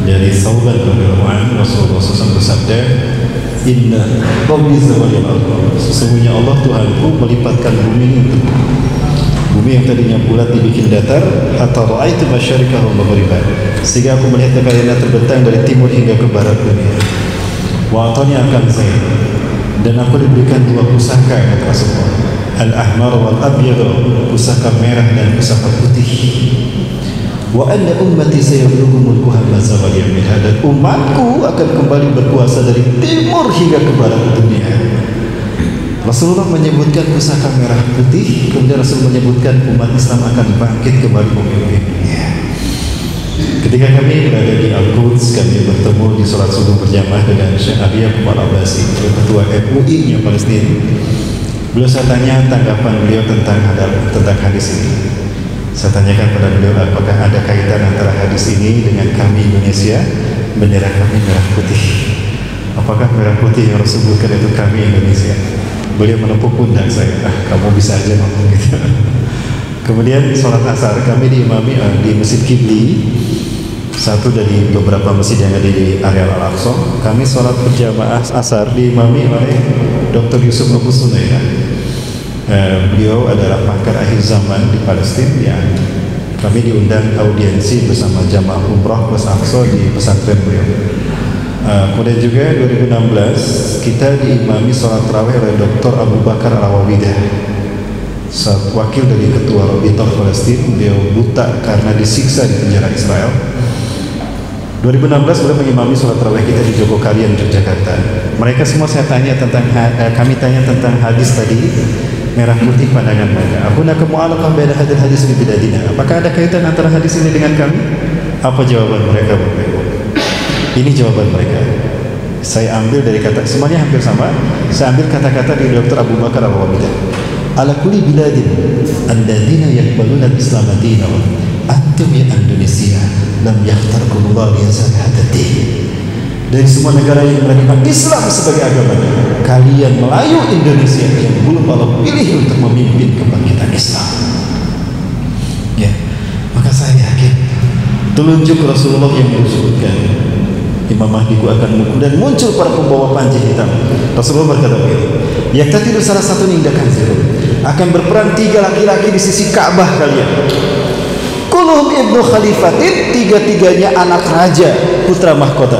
[SPEAKER 2] dari Thauban radhiyallahu anhu. Rasulullah SAW bersabda, "Inna Rabbi zawalil ardh." Sesungguhnya Allah Tuhanku melipatkan bumi ini untuk bumi yang tadinya bulat dibikin datar, hatta ra'aitu masyarikahu wa maghribahu, sehingga aku melihat kalian terbentang dari timur hingga ke barat dunia. Wa atani akan zain, dan aku diberikan dua pusaka, kata Rasulullah, al-ahmar wal abyad, pusaka merah dan pusaka putih. Wa anna ummati sayablugu mulkuha mazawal yamin, dan umatku akan kembali berkuasa dari timur hingga ke barat dunia. Rasulullah menyebutkan pusaka merah putih, kemudian Rasul menyebutkan umat Islam akan bangkit kembali memimpin dunia. Ketika kami berada di Al-Quds, kami bertemu di sholat subuh berjamaah dengan Syekh Arya Kumar Abbasi, ketua MUI-nya Palestina. Beliau, saya tanya tanggapan beliau tentang hadis ini. Saya tanyakan pada beliau, apakah ada kaitan antara hadis ini dengan kami Indonesia, bendera kami merah putih. Apakah merah putih yang Rasul sebutkan itu kami Indonesia? Beliau menepuk pundak saya, kamu bisa aja ngomong gitu. Kemudian sholat asar kami diimami di Masjid Kibli, satu dari beberapa masjid yang ada di area Al-Aqsa. Kami sholat berjamaah asar diimami oleh Dr. Yusuf Abu Sunaira. Beliau adalah pakar akhir zaman di Palestina. Ya. Kami diundang audiensi bersama jamaah umrah plus Aqsa di pesantren beliau. Kemudian juga 2016 kita diimami sholat tarawih oleh Dr. Abu Bakar Al-Awawidah, wakil dari ketua Rabitah Palestina. Beliau buta karena disiksa di penjara Israel. 2016 beliau mengimami sholat tarawih kita di Jogokarian, Yogyakarta. Mereka semua saya tanya tentang kami tanya tentang hadis tadi, merah putih pandangan mereka. Aku nak mu'alaqah beda hadis di bidadina. Apakah ada kaitan antara hadis ini dengan kami? Apa jawaban mereka Bapak Ibu? Ini jawaban mereka. Saya ambil dari kata, semuanya hampir sama. Saya ambil kata-kata dari Dr. Abu Bakar Al-Wabidah. Ala kulli biladin alladzina yaqbaluna al-islam dinahu, antum ya Indonesia lam yakhtarkumullah li hadati. Dari semua negara yang menerima Islam sebagai agamanya, kalian Melayu Indonesia yang belum Allah pilih untuk memimpin kebangkitan Islam. Ya, maka saya yakin telunjuk Rasulullah yang disebutkan, Imam Mahdi akan muncul dan muncul para pembawa panji hitam. Rasulullah berkata begini, yaktatilu salah satu nindakan zero, akan berperang 3 laki-laki di sisi Ka'bah kalian. Kulluhum ibnu khalifatin, 3-3-nya anak raja, putra mahkota.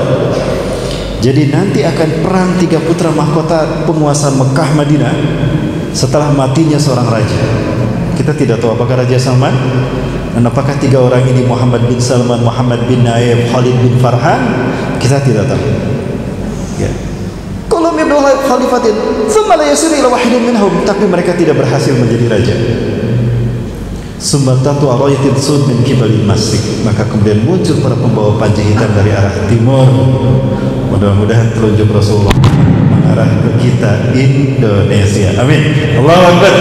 [SPEAKER 2] Jadi nanti akan perang 3 putra mahkota penguasa Mekah Madinah setelah matinya seorang raja. Kita tidak tahu apakah Raja Salman dan apakah 3 orang ini Muhammad bin Salman, Muhammad bin Naif, Khalid bin Farhan, kita tidak tahu. Ya. Kalau ibnu khalifatin, thumma la yasiru ila wahidin minhum, tapi mereka tidak berhasil menjadi raja. Sumbatatu arayatin sud min kibalil masjid, maka kemudian muncul para pembawa panji hitam dari arah timur. Mudah-mudahan telunjuk Rasulullah mengarah ke kita Indonesia. Amin. Allahu Akbar.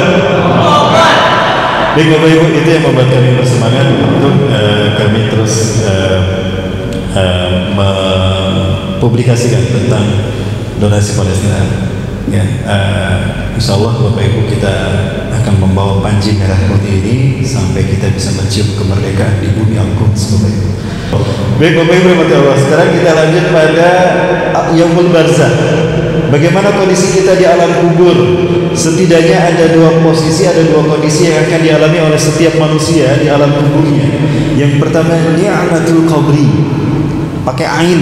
[SPEAKER 2] Baik Bapak Ibu, itu yang membuat kami bersemangat untuk kami terus mempublikasikan tentang donasi Palestina. Ya, insya Allah Bapak Ibu kita akan akan membawa panji merah putih ini sampai kita bisa mencium kemerdekaan di bumi Al-Quds. Baik Bapak Ibu rahmati Allah, sekarang kita lanjut pada Yaumul Barzakh. Bagaimana kondisi kita di alam kubur? Setidaknya ada dua posisi, ada dua kondisi yang akan dialami oleh setiap manusia di alam kuburnya. Yang pertama, ni'matul qabri, pakai ain,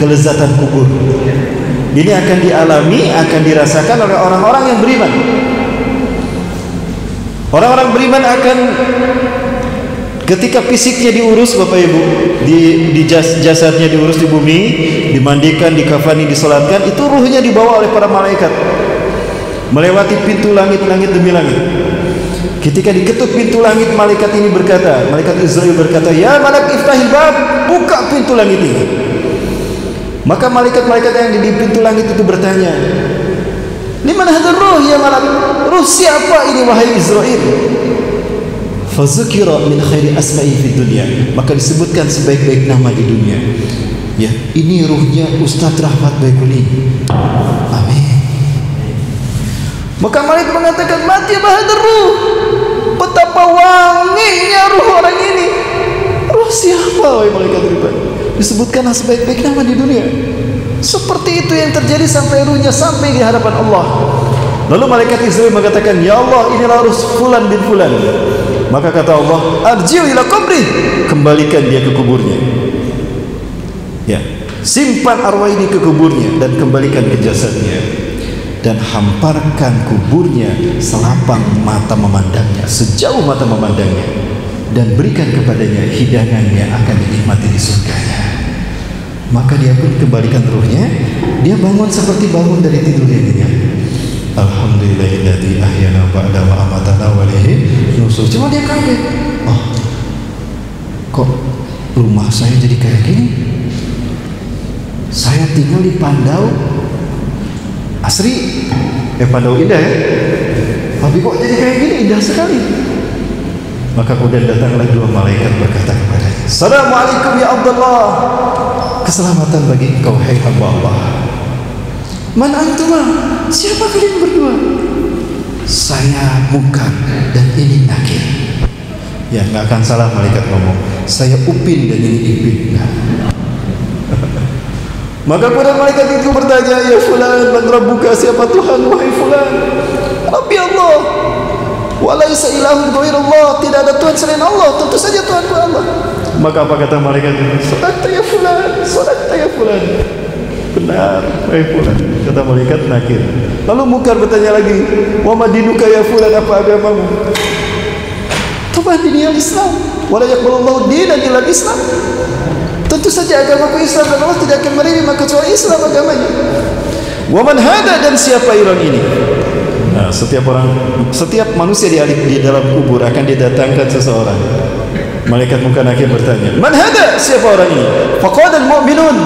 [SPEAKER 2] kelezatan kubur. Ini akan dialami, akan dirasakan oleh orang-orang yang beriman. Orang-orang beriman akan, ketika fisiknya diurus Bapak Ibu, di jasadnya diurus di bumi, dimandikan, dikafani, disolatkan, itu ruhnya dibawa oleh para malaikat melewati pintu langit-langit demi langit. Ketika diketuk pintu langit, malaikat ini berkata, malaikat Israel berkata, ya malak iftahil bab, buka pintu langit ini. Maka malaikat-malaikat yang di pintu langit itu bertanya, liman hadzal ruh ya malak, ruh siapa ini wahai Israel? Fazukira min khairi asma'i fid dunya, maka disebutkan sebaik-baik nama di dunia. Ya, ini ruhnya Ustaz Rahmat Baikuni. Amin. Maka malaikat mengatakan, mati bahadar ruh, betapa wanginya ruh orang ini. Ruh siapa wahai malaikat ribat? Disebutkanlah sebaik-baik nama di dunia. Seperti itu yang terjadi sampai ruhnya sampai di hadapan Allah. Lalu malaikat Israel mengatakan, ya Allah, inilah ruh fulan bin fulan. Maka kata Allah, arji'u ila qabri, kembalikan dia ke kuburnya. Ya, simpan arwah ini ke kuburnya dan kembalikan ke jasadnya, dan hamparkan kuburnya selapang mata memandangnya, sejauh mata memandangnya, dan berikan kepadanya hidangan yang akan dinikmati di surganya. Maka dia pun kembalikan ruhnya. Dia bangun seperti bangun dari tidur yang nyenyak. Alhamdulillahilladzi ahyana ba'da ma amatana wa ilaihi nusyur. Cuma dia kaget. Oh, kok rumah saya jadi kayak gini? Saya tinggal di Pandau Asri, Pandau indah ya, tapi kok jadi kayak gini? Indah sekali. Maka kemudian datanglah dua malaikat berkata kepadanya, assalamualaikum ya Abdullah, keselamatan bagi engkau hai hamba Allah. Man antuma, siapa kalian berdua? Saya Munkar dan ini Nakir. Ya, nggak akan salah malaikat ngomong, saya Upin dan ini Ipin. Maka kemudian malaikat itu bertanya, ya fulan, man rabbuka, siapa Tuhan wahai fulan? Rabbi Allah, walaysa ilahun ghairullah, tidak ada Tuhan selain Allah, tentu saja Tuhanku Allah. Maka apa kata malaikat itu? Sadaqta ya fulan, sadaqta ya fulan. Benar, wahai fulan, kata malaikat Nakir. Lalu Munkar bertanya lagi, wa madinuka ya fulan, apa agamamu? Tuhan dinil Islam, wala yaqbalullahu dinan illa Islam. Tentu saja agamaku Islam dan Allah tidak akan menerima kecuali Islam agamanya. Wa man hada, dan siapa orang ini? Nah, setiap manusia di dalam kubur akan didatangkan seseorang. Malaikat Munkar Nakir bertanya, man hada, siapa orang ini? Faqala al-mu'minun,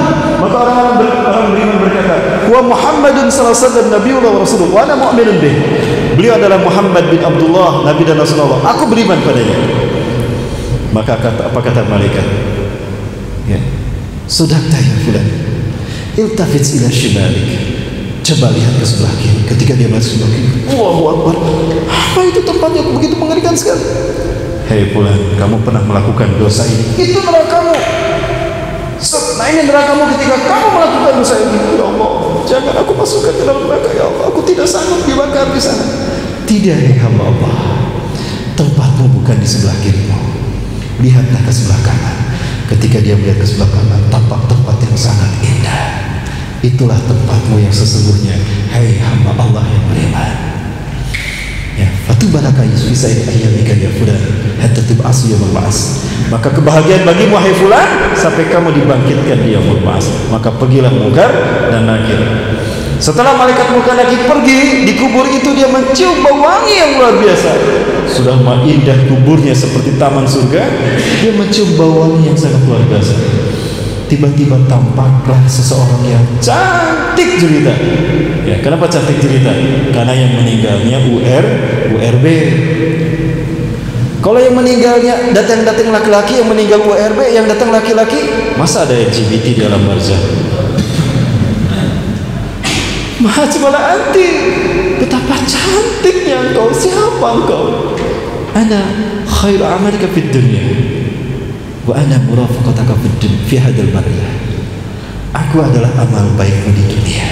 [SPEAKER 2] maka orang beriman berkata, huwa Muhammadun sallallahu alaihi wasallam nabiyullah wa rasulullah, wa ana mu'minun bih. Beliau adalah Muhammad bin Abdullah, nabi dan rasulullah, aku beriman padanya. Maka apa kata malaikat? Ya, sudahkah ya fulan, iltafit ila shimalik, coba lihat ke sebelah kiri. Ketika dia masuk sebelah kiri, Allahu Akbar, apa itu tempatnya begitu mengerikan sekali. Hei fulan, kamu pernah melakukan dosa ini? Itu nerakamu. Nah, ini nerakamu ketika kamu melakukan dosa ini. Ya Allah, jangan aku masukkan ke dalam neraka ya Allah, aku tidak sanggup dibakar di sana. Tidak ya hamba Allah, tempatmu bukan di sebelah kirimu. Lihatlah ke sebelah kanan. Ketika dia melihat ke sebelah kanan, tampak tempat yang sangat indah. Itulah tempatmu yang sesungguhnya, hai hamba Allah yang beriman. Ya, fatubalaka bisa ayyamika ya fulan hatta tub'asu yaumul ba'ats. Maka kebahagiaan bagimu hai fulan sampai kamu dibangkitkan di yaumul ba'ats. Maka pergilah Munkar dan Nakir. Setelah malaikat Munkar Nakir pergi, di kubur itu dia mencium bau wangi yang luar biasa. Sudah indah kuburnya seperti taman surga, dia mencium bau wangi yang sangat luar biasa. Tiba-tiba tampaklah seseorang yang cantik jelita. Ya, kenapa cantik jelita? Karena yang meninggalnya URB. Kalau yang meninggalnya datang laki-laki, yang meninggal URB, yang datang laki-laki, masa ada LGBT di alam barzakh? Maha cemala anti, betapa cantiknya engkau. Siapa engkau? Ana khairu amalika fid dunya wa ana murafaqataka fi hadzal bariyah. Aku adalah amal baikmu di dunia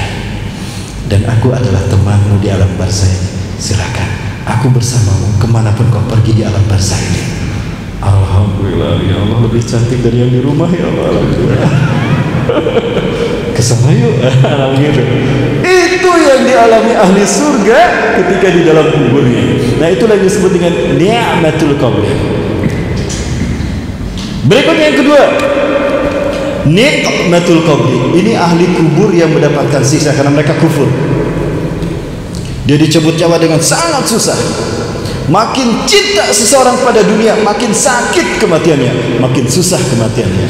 [SPEAKER 2] dan aku adalah temanmu di alam barzah ini. Silakan, aku bersamamu kemanapun kau pergi di alam barzah ini. Alhamdulillah, ya Allah, lebih cantik dari yang di rumah, ya Allah. Alhamdulillah. Kesana yuk. Gitu. Itu yang dialami ahli surga ketika di dalam kuburnya. Nah, itulah yang disebut dengan ni'matul qabr. Berikutnya yang kedua, nikmatul qabr. Ini ahli kubur yang mendapatkan siksa karena mereka kufur. Dia dicabut nyawa dengan sangat susah. Makin cinta seseorang pada dunia, makin sakit kematiannya, makin susah kematiannya.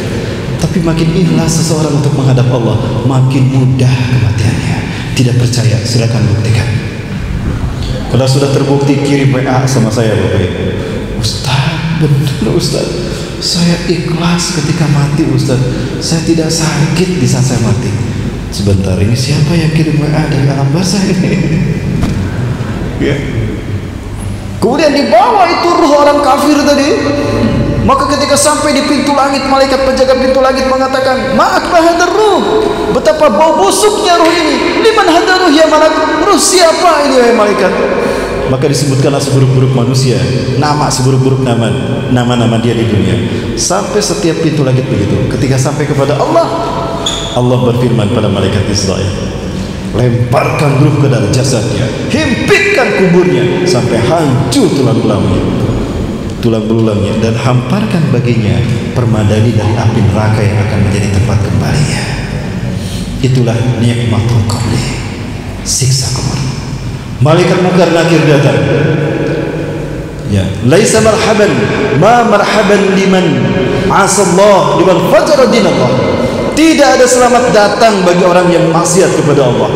[SPEAKER 2] Tapi makin ikhlas seseorang untuk menghadap Allah, makin mudah kematiannya. Tidak percaya, silakan buktikan. Kalau sudah terbukti, kirim WA sama saya, Bapak Ibu. Ustaz, betul Ustaz, saya ikhlas ketika mati Ustaz. Saya tidak sakit di saat saya mati. Sebentar, ini siapa yang kirim WA dari alam barzah ini? Ya. Kemudian dibawa itu ruh orang kafir tadi. Maka ketika sampai di pintu langit, malaikat penjaga pintu langit mengatakan, "Ma'ak bahadar ruh." Betapa bau busuknya ruh ini. "Liman hadar ruh ya malak?" Ruh siapa ini wahai malaikat? Maka disebutkanlah seburuk-buruk manusia, nama seburuk-buruk nama dia di dunia. Sampai setiap pintu langit begitu. Ketika sampai kepada Allah, Allah berfirman pada malaikat Israel, lemparkan ruh ke dalam jasadnya, himpitkan kuburnya sampai hancur tulang belulangnya, dan hamparkan baginya permadani dari api neraka yang akan menjadi tempat kembalinya. Itulah nikmatul qabr, siksa kubur. Malaikat munkar nakir datang. Ya, laisa marhaban, ma marhaban liman asallah, liman fajara dinallah. Tidak ada selamat datang bagi orang yang maksiat kepada Allah.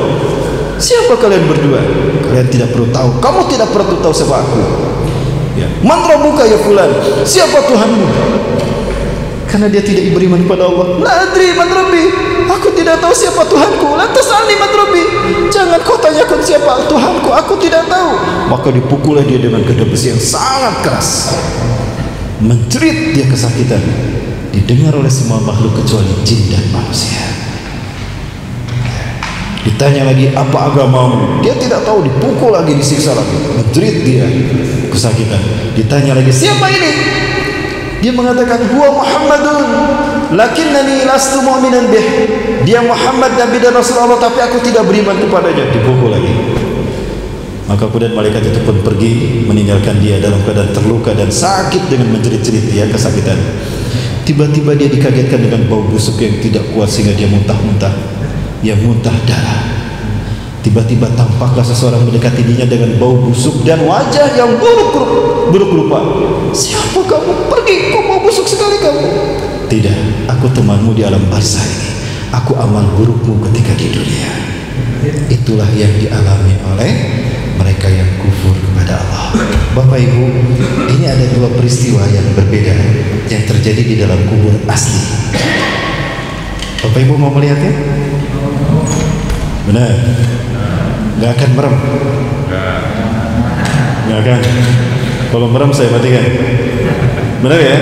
[SPEAKER 2] Siapa kalian berdua? Kalian tidak perlu tahu. Kamu tidak perlu tahu siapa aku. Ya. Man rabbuka ya fulan? Siapa Tuhanmu? Karena dia tidak beriman kepada Allah. La adri man rabbi. Aku tidak tahu siapa Tuhanku. La tas'alni man rabbi. Jangan kau tanyakan siapa Tuhanku. Aku tidak tahu. Maka dipukullah dia dengan kedai besi yang sangat keras. Menjerit dia kesakitan. Didengar oleh semua makhluk kecuali jin dan manusia. Ditanya lagi, apa agamamu? Dia tidak tahu, dipukul lagi, disiksa lagi, menjerit dia kesakitan. Ditanya lagi, siapa ini? Dia mengatakan, huwa Muhammadun lakinnani lastu mu'minan bih. Dia Muhammad, Nabi dan Rasul Allah, tapi aku tidak beriman kepadanya. Dipukul lagi. Maka kemudian malaikat itu pun pergi meninggalkan dia dalam keadaan terluka dan sakit dengan menjerit-jerit dia kesakitan. Tiba-tiba dia dikagetkan dengan bau busuk yang tidak kuat sehingga dia muntah-muntah. Dia muntah darah. Tiba-tiba tampaklah seseorang mendekati dirinya dengan bau busuk dan wajah yang buruk rupa. Siapa kamu? Pergi, kok bau busuk sekali kamu? Tidak, aku temanmu di alam barzah ini. Aku amal burukmu ketika di dunia. Itulah yang dialami oleh mereka yang kufur kepada Allah. Bapak Ibu, ini ada dua peristiwa yang berbeda yang terjadi di dalam kubur asli. Bapak Ibu mau melihatnya? Benar? Gak akan merem? Gak akan. Kalau merem saya matikan. Benar ya?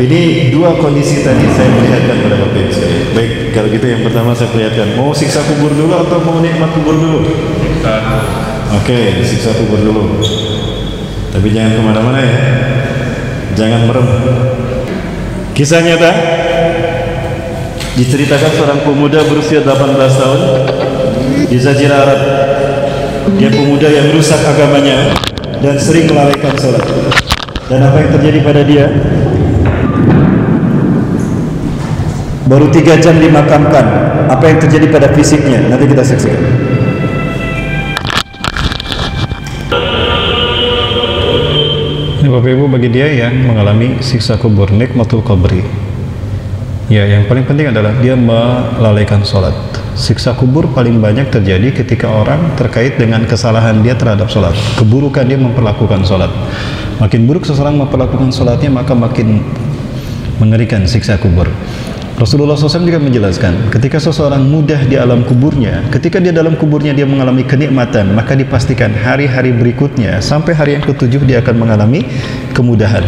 [SPEAKER 2] Ini dua kondisi tadi saya perlihatkan pada Bapak Ibu sekalian. Baik, kalau gitu yang pertama saya perlihatkan. Mau siksa kubur dulu atau mau nikmat kubur dulu? Oke, siksa kubur dulu. Tapi jangan kemana-mana ya. Jangan merem. Kisah nyata diceritakan seorang pemuda berusia 18 tahun di Jazirah Arab. Dia pemuda yang rusak agamanya dan sering melalaikan sholat. Dan apa yang terjadi pada dia? Baru 3 jam dimakamkan. Apa yang terjadi pada fisiknya? Nanti kita saksikan. Ini Bapak Ibu, bagi dia yang mengalami siksa kubur, nikmatul qabri, ya, yang paling penting adalah dia melalaikan sholat. Siksa kubur paling banyak terjadi ketika orang terkait dengan kesalahan dia terhadap sholat, keburukan dia memperlakukan sholat. Makin buruk seseorang memperlakukan sholatnya, maka makin mengerikan siksa kubur.
[SPEAKER 1] Rasulullah SAW juga menjelaskan, ketika seseorang mudah di alam kuburnya, ketika dia dalam kuburnya dia mengalami kenikmatan, maka dipastikan hari-hari berikutnya sampai hari yang ketujuh dia akan mengalami kemudahan.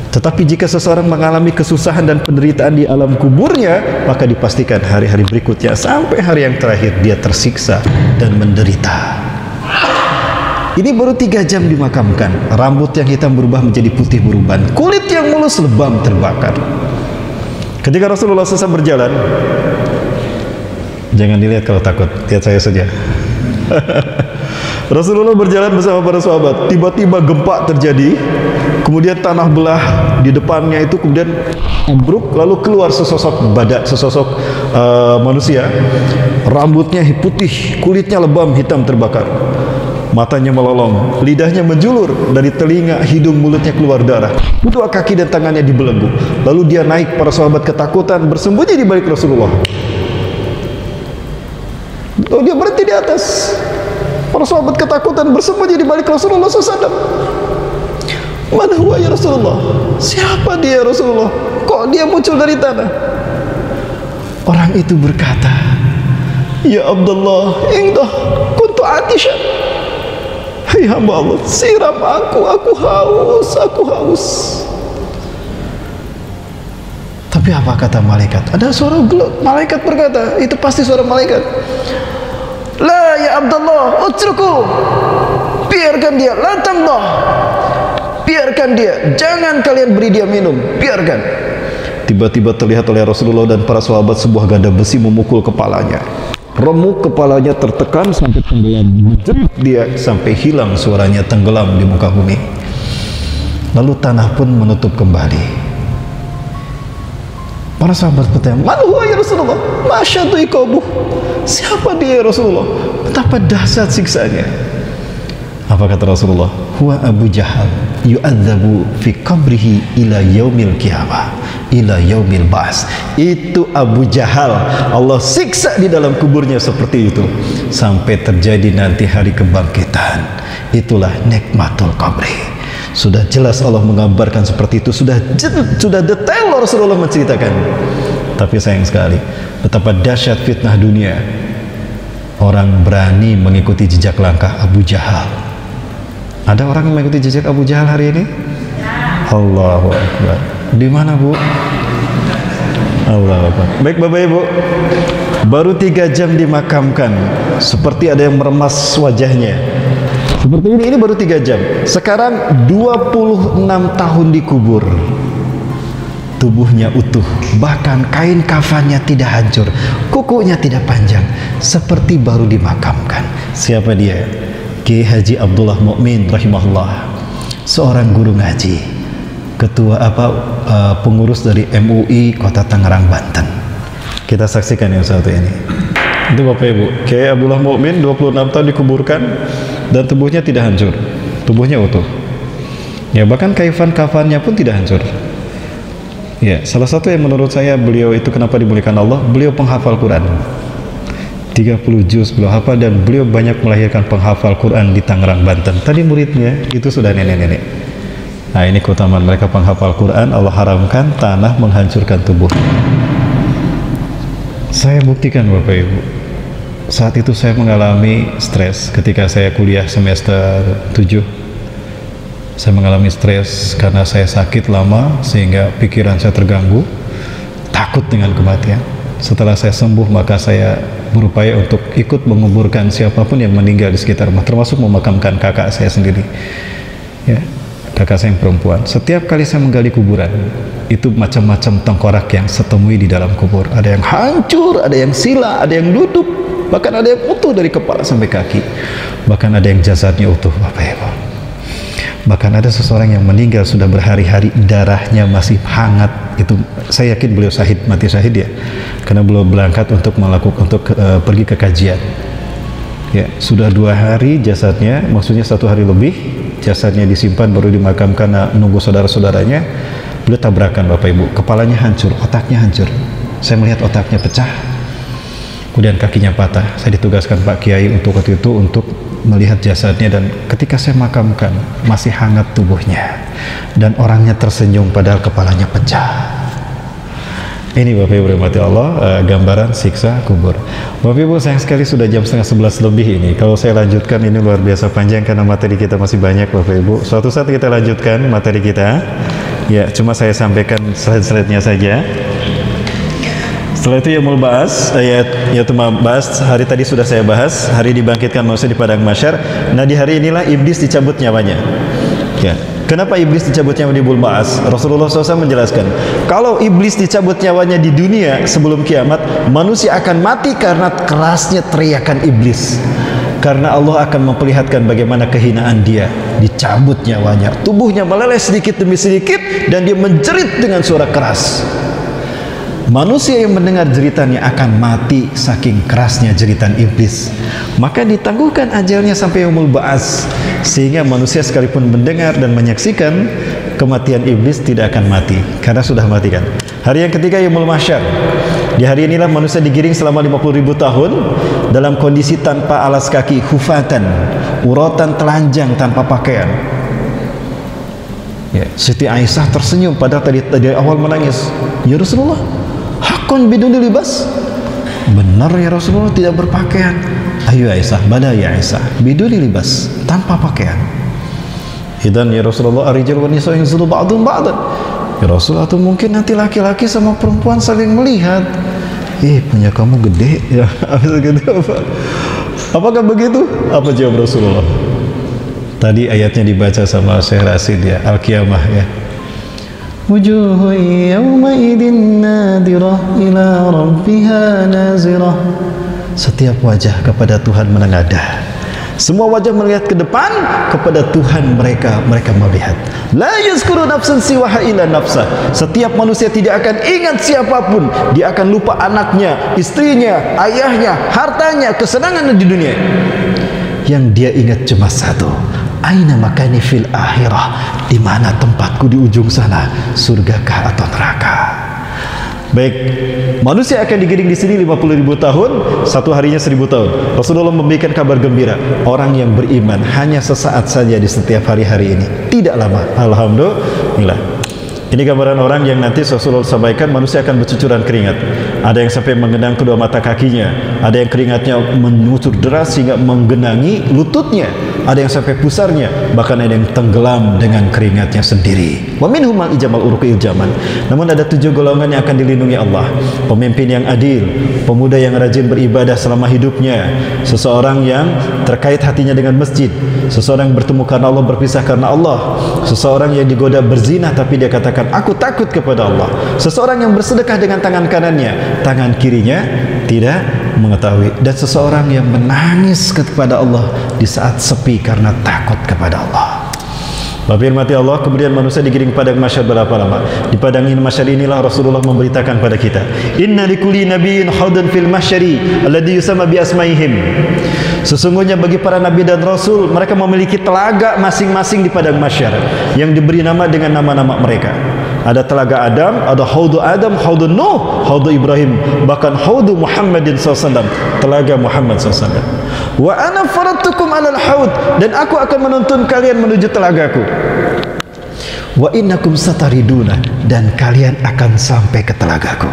[SPEAKER 1] Tetapi jika seseorang mengalami kesusahan dan penderitaan di alam kuburnya, maka dipastikan hari-hari berikutnya sampai hari yang terakhir dia tersiksa dan menderita. Ini baru 3 jam dimakamkan. Rambut yang hitam berubah menjadi putih beruban, kulit yang mulus lebam terbakar. Ketika Rasulullah SAW berjalan, jangan dilihat kalau takut, lihat saya saja. Rasulullah berjalan bersama para sahabat, tiba-tiba gempa terjadi, kemudian tanah belah di depannya itu kemudian ambruk, lalu keluar sesosok badan, sesosok manusia, rambutnya putih, kulitnya lebam hitam terbakar, matanya melolong, lidahnya menjulur, dari telinga, hidung, mulutnya keluar darah, kedua kaki dan tangannya dibelenggu. Lalu dia naik, para sahabat ketakutan bersembunyi di balik Rasulullah. Lalu dia berhenti di atas, para sahabat ketakutan bersembunyi di balik Rasulullah SAW. Mana huwa ya Rasulullah? Siapa dia Rasulullah? Kok dia muncul dari tanah? Orang itu berkata, ya Abdullah, indah kuntu atishan. Hai hamba Allah, siram aku haus. Tapi apa kata malaikat? Ada suara malaikat berkata, itu pasti suara malaikat. La ya Abdullah, utruku. Biarkan dia, la tamdah. Biarkan dia, jangan kalian beri dia minum, biarkan. Tiba-tiba terlihat oleh Rasulullah dan para sahabat sebuah gada besi memukul kepalanya. Remuk kepalanya tertekan sampai tenggelam, menjerit dia sampai hilang suaranya, tenggelam di muka bumi. Lalu tanah pun menutup kembali. Para sahabat bertanya, "Man huwa ya Rasulullah? Masyadu iqabuh." Siapa dia ya Rasulullah? Betapa dahsyat siksanya. Apa kata Rasulullah? Huwa Abu Jahal yu'adzabu fi qabrihi ila yaumil qiyamah, ila yaumil ba's. Itu Abu Jahal, Allah siksa di dalam kuburnya seperti itu sampai terjadi nanti hari kebangkitan. Itulah nikmatul qabri. Sudah jelas Allah menggambarkan seperti itu, sudah detail Rasulullah menceritakan. Tapi sayang sekali, betapa dahsyat fitnah dunia. Orang berani mengikuti jejak langkah Abu Jahal. Ada orang yang mengikuti jejak Abu Jahal hari ini? Allahu Akbar. Di mana, Bu? Allahu Akbar. Baik Bapak Ibu, baru 3 jam dimakamkan, seperti ada yang meremas wajahnya. Seperti ini baru 3 jam. Sekarang 26 tahun dikubur. Tubuhnya utuh, bahkan kain kafannya tidak hancur, kukunya tidak panjang, seperti baru dimakamkan. Siapa dia? Kiai Haji Abdullah Mukmin rahimahullah, seorang guru ngaji, ketua pengurus dari MUI Kota Tangerang, Banten. Kita saksikan yang satu ini. Itu Bapak Ibu, Kiai Abdullah Mukmin 26 tahun dikuburkan dan tubuhnya tidak hancur, tubuhnya utuh. Ya, bahkan kafannya pun tidak hancur. Ya, salah satu yang menurut saya beliau itu kenapa dimuliakan Allah, beliau penghafal Quran. 30 juz beliau hafal dan beliau banyak melahirkan penghafal Quran di Tangerang, Banten. Tadi muridnya itu sudah nenek-nenek. Nah, ini keutamaan mereka penghafal Quran. Allah haramkan tanah menghancurkan tubuh. Saya buktikan Bapak Ibu, saat itu saya mengalami stres ketika saya kuliah semester 7. Saya mengalami stres karena saya sakit lama sehingga pikiran saya terganggu, takut dengan kematian. Setelah saya sembuh, maka saya berupaya untuk ikut menguburkan siapapun yang meninggal di sekitar rumah, termasuk memakamkan kakak saya sendiri, ya, kakak saya yang perempuan. Setiap kali saya menggali kuburan, itu macam-macam tengkorak yang saya temui di dalam kubur. Ada yang hancur, ada yang sila, ada yang duduk, bahkan ada yang utuh dari kepala sampai kaki, bahkan ada yang jasadnya utuh Bapak Ibu. Bahkan ada seseorang yang meninggal sudah berhari-hari, darahnya masih hangat. Itu saya yakin beliau syahid, mati syahid ya, karena beliau berangkat untuk pergi ke kajian. Ya, sudah 2 hari jasadnya, maksudnya 1 hari lebih jasadnya disimpan, baru dimakamkan, nunggu saudara-saudaranya. Beliau tabrakan Bapak Ibu, kepalanya hancur, otaknya hancur. Saya melihat otaknya pecah, kemudian kakinya patah. Saya ditugaskan Pak Kiai untuk waktu itu untuk melihat jasadnya, dan ketika saya makamkan masih hangat tubuhnya dan orangnya tersenyum padahal kepalanya pecah. Ini Bapak Ibu rahmati Allah, gambaran siksa kubur. Bapak Ibu sayang sekali sudah jam 10:30 lebih ini. Kalau saya lanjutkan ini luar biasa panjang karena materi kita masih banyak Bapak Ibu. Suatu saat kita lanjutkan materi kita. Ya, cuma saya sampaikan slide-slide-nya saja. Setelah itu Yaumul Ba'ats, Ba'ats hari tadi sudah saya bahas, hari dibangkitkan manusia di padang mahsyar. Nah, di hari inilah iblis dicabut nyawanya. Ya. Kenapa iblis dicabut nyawa di Yaumul Ba'ats? Rasulullah SAW menjelaskan, kalau iblis dicabut nyawanya di dunia sebelum kiamat, manusia akan mati karena kerasnya teriakan iblis. Karena Allah akan memperlihatkan bagaimana kehinaan dia, dicabut nyawanya, tubuhnya meleleh sedikit demi sedikit dan dia menjerit dengan suara keras. Manusia yang mendengar jeritannya akan mati saking kerasnya jeritan iblis. Maka ditangguhkan ajalnya sampai Yaumul Ba'ats, sehingga manusia sekalipun mendengar dan menyaksikan kematian iblis tidak akan mati karena sudah mati kan. Hari yang ketiga Yaumul Mahsyar. Di hari inilah manusia digiring selama 50.000 tahun dalam kondisi tanpa alas kaki, hufatan, uratan telanjang tanpa pakaian. Ya, Siti Aisyah tersenyum padahal tadi awal menangis. Ya Rasulullah, hakun biduni libas. Benar ya Rasulullah, tidak berpakaian. Ayo Aisyah, bala ya Aisyah, biduni libas, tanpa pakaian. Idan ya Rasulullah, ar-rijal wan nisa yanzuru ba'dhum ba'dan. Ya Rasulullah, atau mungkin nanti laki-laki sama perempuan saling melihat. Punya kamu gede ya. Apakah begitu? Apa jawab Rasulullah? Tadi ayatnya dibaca sama Syekh Rasid ya, Al-Qiyamah ya. Wujuhu yawma idin nadirah ila rabbiha nazirah. Setiap wajah kepada Tuhan menengadah. Semua wajah melihat ke depan kepada Tuhan mereka melihat. La yazkuru nafsun siwaha illa nafsah. Setiap manusia tidak akan ingat siapapun. Dia akan lupa anaknya, istrinya, ayahnya, hartanya, kesenangan di dunia. Yang dia ingat cuma satu. Aina makani fil akhirah, di mana tempatku di ujung sana, surgakah atau neraka? Baik, manusia akan digiring di sini 50.000 tahun, satu harinya 1000 tahun. Rasulullah memberikan kabar gembira, orang yang beriman hanya sesaat saja di setiap hari-hari ini, tidak lama. Alhamdulillah. Ini gambaran orang yang nanti Rasulullah sampaikan manusia akan bercucuran keringat. Ada yang sampai menggenang kedua mata kakinya, ada yang keringatnya mengucur deras sehingga menggenangi lututnya, ada yang sampai pusarnya, bahkan ada yang tenggelam dengan keringatnya sendiri. Wa minhum man ijamal uruqil zaman. Namun ada 7 golongan yang akan dilindungi Allah. Pemimpin yang adil, pemuda yang rajin beribadah selama hidupnya, seseorang yang terkait hatinya dengan masjid, seseorang yang bertemu karena Allah, berpisah karena Allah, seseorang yang digoda berzina tapi dia katakan aku takut kepada Allah, seseorang yang bersedekah dengan tangan kanannya, tangan kirinya tidak mengetahui, dan seseorang yang menangis kepada Allah di saat sepi karena takut kepada Allah. Bapak firmati Allah, kemudian manusia digiring padang mahsyar berapa lama? Di padang mahsyar inilah Rasulullah memberitakan pada kita, inna likulli nabiyyin haudan fil mahsyari alladhi yusamma bi asmaihim. Sesungguhnya bagi para nabi dan rasul, mereka memiliki telaga masing-masing di padang mahsyar yang diberi nama dengan nama-nama mereka. Ada telaga Adam, ada haudu Adam, haudu Nuh, haudu Ibrahim, bahkan haudu Muhammadin SAW, telaga Muhammad SAW. Wa ana faradtukum alal haud, dan aku akan menuntun kalian menuju telagaku. Wa innakum satariduna, dan kalian akan sampai ke telagaku.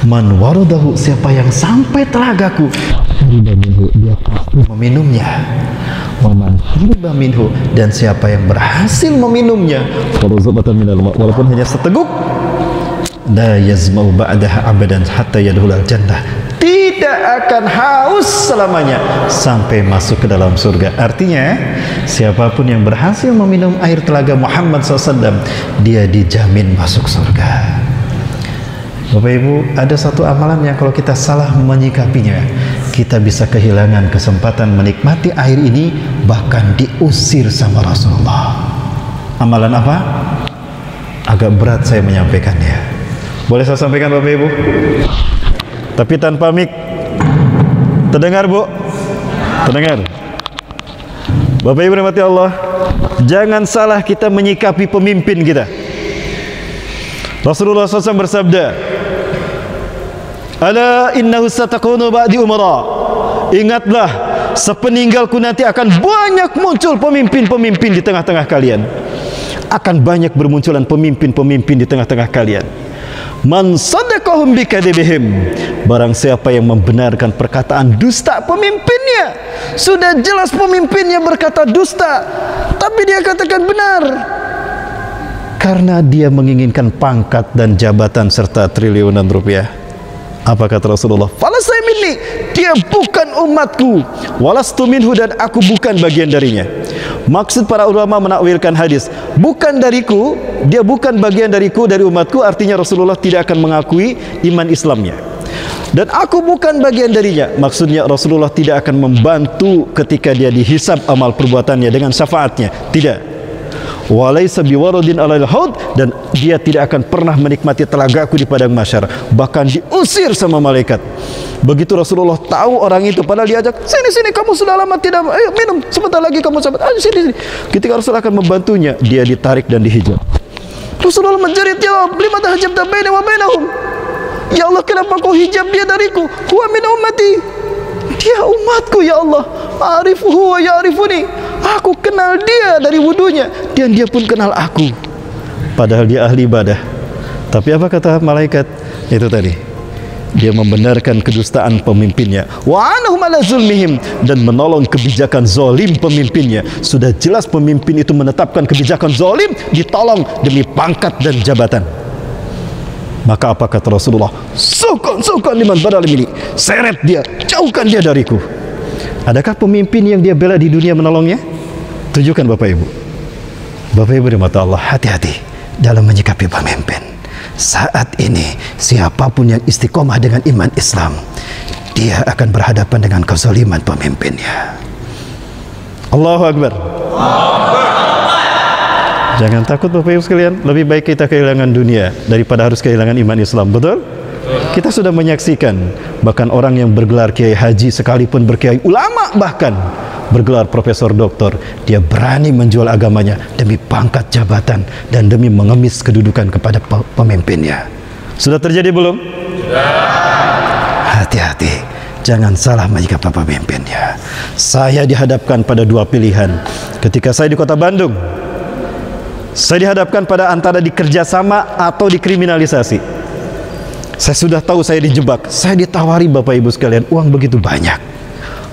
[SPEAKER 1] Man warudahu, siapa yang sampai telagaku, minhu, dia pasti meminumnya. Wa man syariba minhu, dan siapa yang berhasil meminumnya, walaupun hanya seteguk, la yazmau ba'daha abadan hatta yadkhulal jannah, tidak akan haus selamanya sampai masuk ke dalam surga. Artinya siapapun yang berhasil meminum air telaga Muhammad SAW, dia dijamin masuk surga. Bapak Ibu, ada satu amalan yang kalau kita salah menyikapinya, kita bisa kehilangan kesempatan menikmati air ini, bahkan diusir sama Rasulullah. Amalan apa? Agak berat saya menyampaikannya. Boleh saya sampaikan Bapak Ibu? Tapi tanpa mic. Terdengar Bu? Terdengar? Bapak Ibu rahmati Allah, jangan salah kita menyikapi pemimpin kita. Rasulullah SAW bersabda, ala innahu satakunu ba'di umara. Ingatlah, sepeninggalku nanti akan banyak muncul pemimpin-pemimpin di tengah-tengah kalian. Akan banyak bermunculan pemimpin-pemimpin di tengah-tengah kalian. Man sadaqahum bikadzibihim, barang siapa yang membenarkan perkataan dusta pemimpinnya. Sudah jelas pemimpinnya berkata dusta, tapi dia katakan benar karena dia menginginkan pangkat dan jabatan serta triliunan rupiah. Apa kata Rasulullah? Falasai minni, dia bukan umatku, walastu minhu, dan aku bukan bagian darinya. Maksud para ulama menakwilkan hadis, bukan dariku, dia bukan bagian dariku, dari umatku, artinya Rasulullah tidak akan mengakui iman Islamnya. Dan aku bukan bagian darinya, maksudnya Rasulullah tidak akan membantu ketika dia dihisab amal perbuatannya dengan syafaatnya, tidak. Walaysa biwaradin alal haud, dan dia tidak akan pernah menikmati telagaku di padang mahsyar, bahkan diusir sama malaikat. Begitu Rasulullah tahu orang itu, padahal diajak, sini kamu sudah lama tidak, ayo minum, sebentar lagi kamu sahabat, ayo sini. Ketika Rasulullah akan membantunya, dia ditarik dan dihijab. Rasulullah menjerit, ya Allah, lima tahajabta baina wa bainahum, ya Allah, kenapa kau hijab dia dariku? Huwa min ummati, dia umatku ya Allah. Arifuhu wa ya'rifuni, aku kenal dia dari wudunya dan dia pun kenal aku, padahal dia ahli ibadah. Tapi apa kata malaikat? Itu tadi, dia membenarkan kedustaan pemimpinnya, wa anahum ala zulmihim, dan menolong kebijakan zalim pemimpinnya. Sudah jelas pemimpin itu menetapkan kebijakan zalim, ditolong demi pangkat dan jabatan. Maka apa kata Rasulullah? Sukun liman badal mini, seret dia, jauhkan dia dariku. Adakah pemimpin yang dia bela di dunia menolongnya? Tunjukkan Bapak Ibu. Bapak Ibu di mata Allah, hati-hati dalam menyikapi pemimpin. Saat ini siapapun yang istiqomah dengan iman Islam, dia akan berhadapan dengan kezaliman pemimpinnya. Allahu Akbar. Jangan takut Bapak Ibu sekalian, lebih baik kita kehilangan dunia daripada harus kehilangan iman Islam, betul? Kita sudah menyaksikan bahkan orang yang bergelar kiai haji, sekalipun berkiai ulama, bahkan bergelar profesor doktor, dia berani menjual agamanya demi pangkat jabatan dan demi mengemis kedudukan kepada pemimpinnya. Sudah terjadi belum? Hati-hati, jangan salah menyikapi pemimpinnya. Saya dihadapkan pada dua pilihan ketika saya di kota Bandung. Saya dihadapkan pada antara dikerjasama atau dikriminalisasi. Saya sudah tahu saya dijebak. Saya ditawari Bapak Ibu sekalian uang begitu banyak.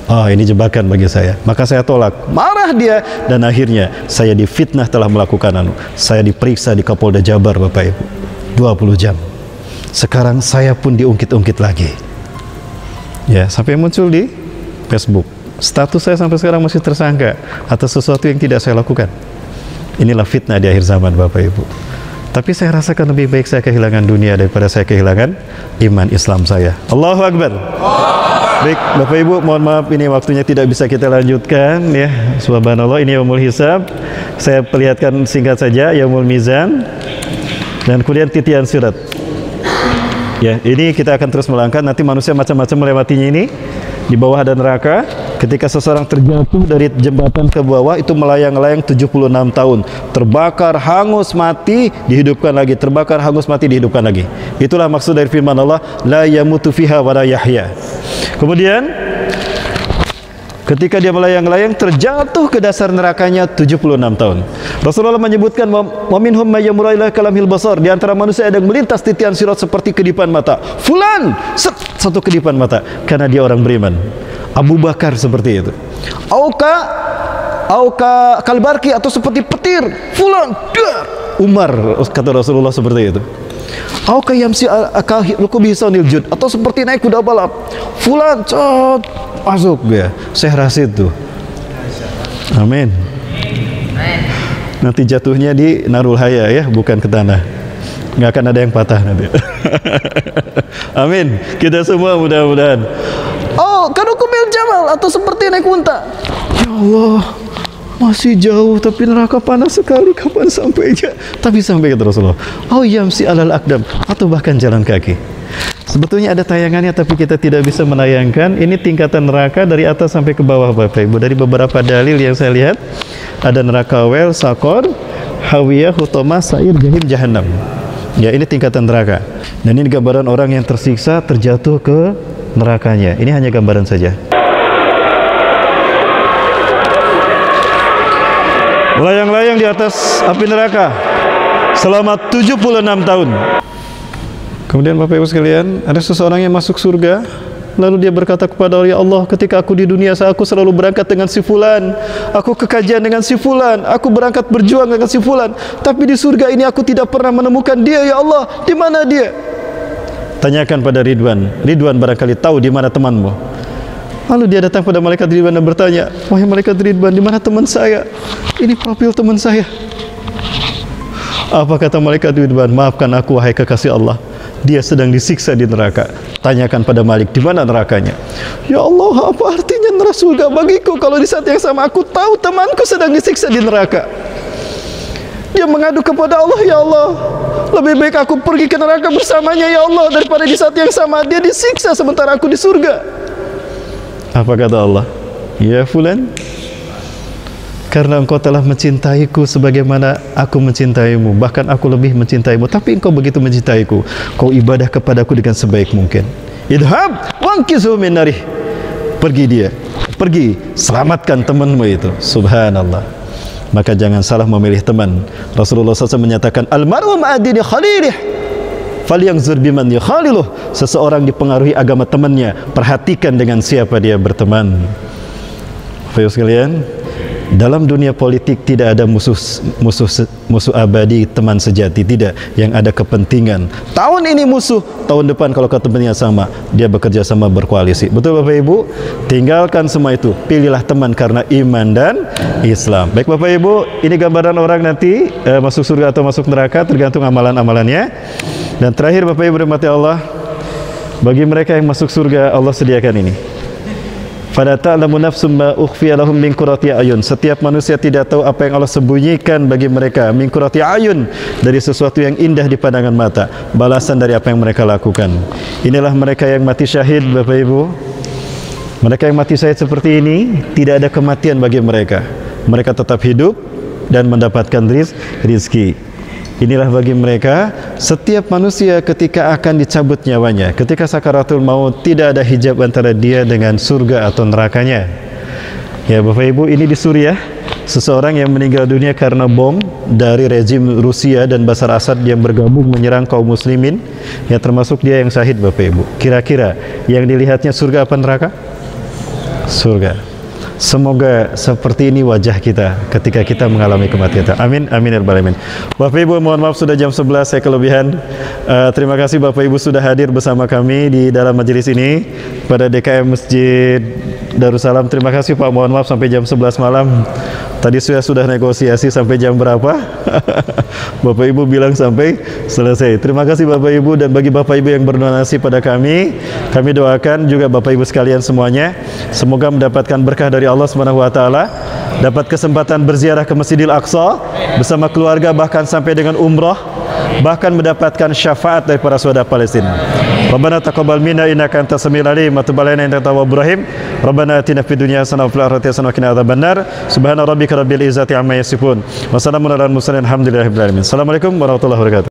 [SPEAKER 1] Oh, ini jebakan bagi saya. Maka saya tolak. Marah dia, dan akhirnya saya difitnah telah melakukan saya diperiksa di Kapolda Jabar Bapak Ibu 20 jam. Sekarang saya pun diungkit-ungkit lagi. Ya, sampai muncul di Facebook. Status saya sampai sekarang masih tersangka atas sesuatu yang tidak saya lakukan. Inilah fitnah di akhir zaman Bapak Ibu. Tapi saya rasakan lebih baik saya kehilangan dunia daripada saya kehilangan iman Islam saya. Allahu Akbar. Baik Bapak Ibu, mohon maaf ini waktunya tidak bisa kita lanjutkan ya. Subhanallah, ini yaumul hisab. Saya perlihatkan singkat saja yaumul mizan, dan kemudian titian surat. Ya, ini kita akan terus melangkah. Nanti manusia macam-macam melewatinya ini. Di bawah ada neraka. Ketika seseorang terjatuh dari jembatan ke bawah, itu melayang-layang 76 tahun. Terbakar, hangus, mati, dihidupkan lagi. Terbakar, hangus, mati, dihidupkan lagi. Itulah maksud dari firman Allah, la yamutu fiha wa la yahya. Kemudian ketika dia melayang-layang, terjatuh ke dasar nerakanya 76 tahun. Rasulullah menyebutkan, wa minhum may yamurru ila kalamil basar, di antara manusia ada yang melintas titian sirat seperti kedipan mata. Fulan, satu kedipan mata, karena dia orang beriman. Abu Bakar seperti itu. Auka kalbarki, atau seperti petir. Fulan, Umar, kata Rasulullah seperti itu. Auka yamsi lukubi sanil jud, atau seperti naik kuda balap. Fulan, masuk dia. Syekh Rasid tuh. Amin. Nanti jatuhnya di Narul Haya ya, bukan ke tanah. Nggak akan ada yang patah nanti. Amin. Kita semua mudah-mudahan. Oh, karukubil jamal, atau seperti naik unta. Ya Allah, masih jauh tapi neraka panas sekali, kapan sampainya? Tapi sampai kata Rasulullah. Oh yamsi alal akdam, atau bahkan jalan kaki. Sebetulnya ada tayangannya tapi kita tidak bisa menayangkan. Ini tingkatan neraka dari atas sampai ke bawah Bapak Ibu. Dari beberapa dalil yang saya lihat, ada neraka wel, sakor, hawiyah, hutomah, sair, jahim, jahannam. Ya, ini tingkatan neraka. Dan ini gambaran orang yang tersiksa terjatuh ke nerakanya. Ini hanya gambaran saja. Melayang-layang di atas api neraka selama 76 tahun. Kemudian Bapak Ibu sekalian, ada seseorang yang masuk surga, lalu dia berkata kepada Allah, ya Allah, ketika aku di dunia aku selalu berangkat dengan si fulan, aku ke kajian dengan si fulan, aku berangkat berjuang dengan si fulan, tapi di surga ini aku tidak pernah menemukan dia, ya Allah, di mana dia? Tanyakan pada Ridwan. Ridwan barangkali tahu di mana temanmu. Lalu dia datang pada malaikat Ridwan dan bertanya, wahai malaikat Ridwan, di mana teman saya? Ini profil teman saya. Apa kata malaikat Ridwan? Maafkan aku wahai kekasih Allah, dia sedang disiksa di neraka. Tanyakan pada Malik, di mana nerakanya? Ya Allah, apa artinya neraka surga bagiku kalau di saat yang sama aku tahu temanku sedang disiksa di neraka? Dia mengadu kepada Allah, ya Allah, lebih baik aku pergi ke neraka bersamanya, ya Allah, daripada di saat yang sama dia disiksa sementara aku di surga. Apa kata Allah? Ya fulan, karena engkau telah mencintaiku sebagaimana aku mencintaimu, bahkan aku lebih mencintaimu, tapi engkau begitu mencintaiku, kau ibadah kepadaku dengan sebaik mungkin. Idhab wankizu min narih. Pergi dia, pergi, selamatkan temanmu itu. Subhanallah. Maka jangan salah memilih teman. Rasulullah SAW menyatakan, al-mar'u ma'adini khalilih, falyanzur biman yukhaliluh. Seseorang dipengaruhi agama temannya, perhatikan dengan siapa dia berteman. Bapak sekalian, dalam dunia politik tidak ada musuh abadi, teman sejati, tidak. Yang ada kepentingan. Tahun ini musuh, tahun depan kalau kepentingan sama, dia bekerja sama, berkoalisi. Betul Bapak Ibu? Tinggalkan semua itu, pilihlah teman karena iman dan Islam. Baik Bapak Ibu, ini gambaran orang nanti masuk surga atau masuk neraka tergantung amalan-amalannya. Dan terakhir Bapak Ibu rahmati Allah, bagi mereka yang masuk surga Allah sediakan ini. Fala ta'lamu nafsum ma ukhfiya lahum min qurrati ayun. Setiap manusia tidak tahu apa yang Allah sembunyikan bagi mereka min qurrati ayun, dari sesuatu yang indah di pandangan mata, balasan dari apa yang mereka lakukan. Inilah mereka yang mati syahid Bapak Ibu. Mereka yang mati syahid seperti ini, tidak ada kematian bagi mereka. Mereka tetap hidup dan mendapatkan rizki. Inilah bagi mereka, setiap manusia ketika akan dicabut nyawanya, ketika sakaratul maut, tidak ada hijab antara dia dengan surga atau nerakanya. Ya Bapak Ibu, ini di Suriah, seseorang yang meninggal dunia karena bom dari rezim Rusia dan Bashar Assad yang bergabung menyerang kaum muslimin, ya termasuk dia yang syahid Bapak Ibu. Kira-kira yang dilihatnya surga apa neraka? Surga. Semoga seperti ini wajah kita ketika kita mengalami kematian. Amin, amin ya rabbal alamin. Bapak Ibu, mohon maaf sudah jam 11, saya kelebihan. Terima kasih Bapak Ibu sudah hadir bersama kami di dalam majelis ini pada DKM Masjid Darussalam. Terima kasih Pak, mohon maaf sampai jam 11 malam. Tadi saya sudah negosiasi sampai jam berapa? Bapak Ibu bilang sampai selesai. Terima kasih Bapak Ibu, dan bagi Bapak Ibu yang berdonasi pada kami doakan juga Bapak Ibu sekalian semuanya, semoga mendapatkan berkah dari Allah Subhanahu wa taala, dapat kesempatan berziarah ke Masjidil Aqsa bersama keluarga, bahkan sampai dengan umrah, bahkan mendapatkan syafaat dari para saudara Palestina. Rabbana taqabbal minna innaka antas samiul alim wa tub alaina innaka tawwabur rahim. Rabbana atina fid dunya hasanah wa fil akhirati hasanah wa qina adzabannar. Subhana rabbika rabbil izzati amma yasifun. Wa salamun alal mursalin, alhamdulillahi rabbil alamin. Assalamualaikum warahmatullahi wabarakatuh.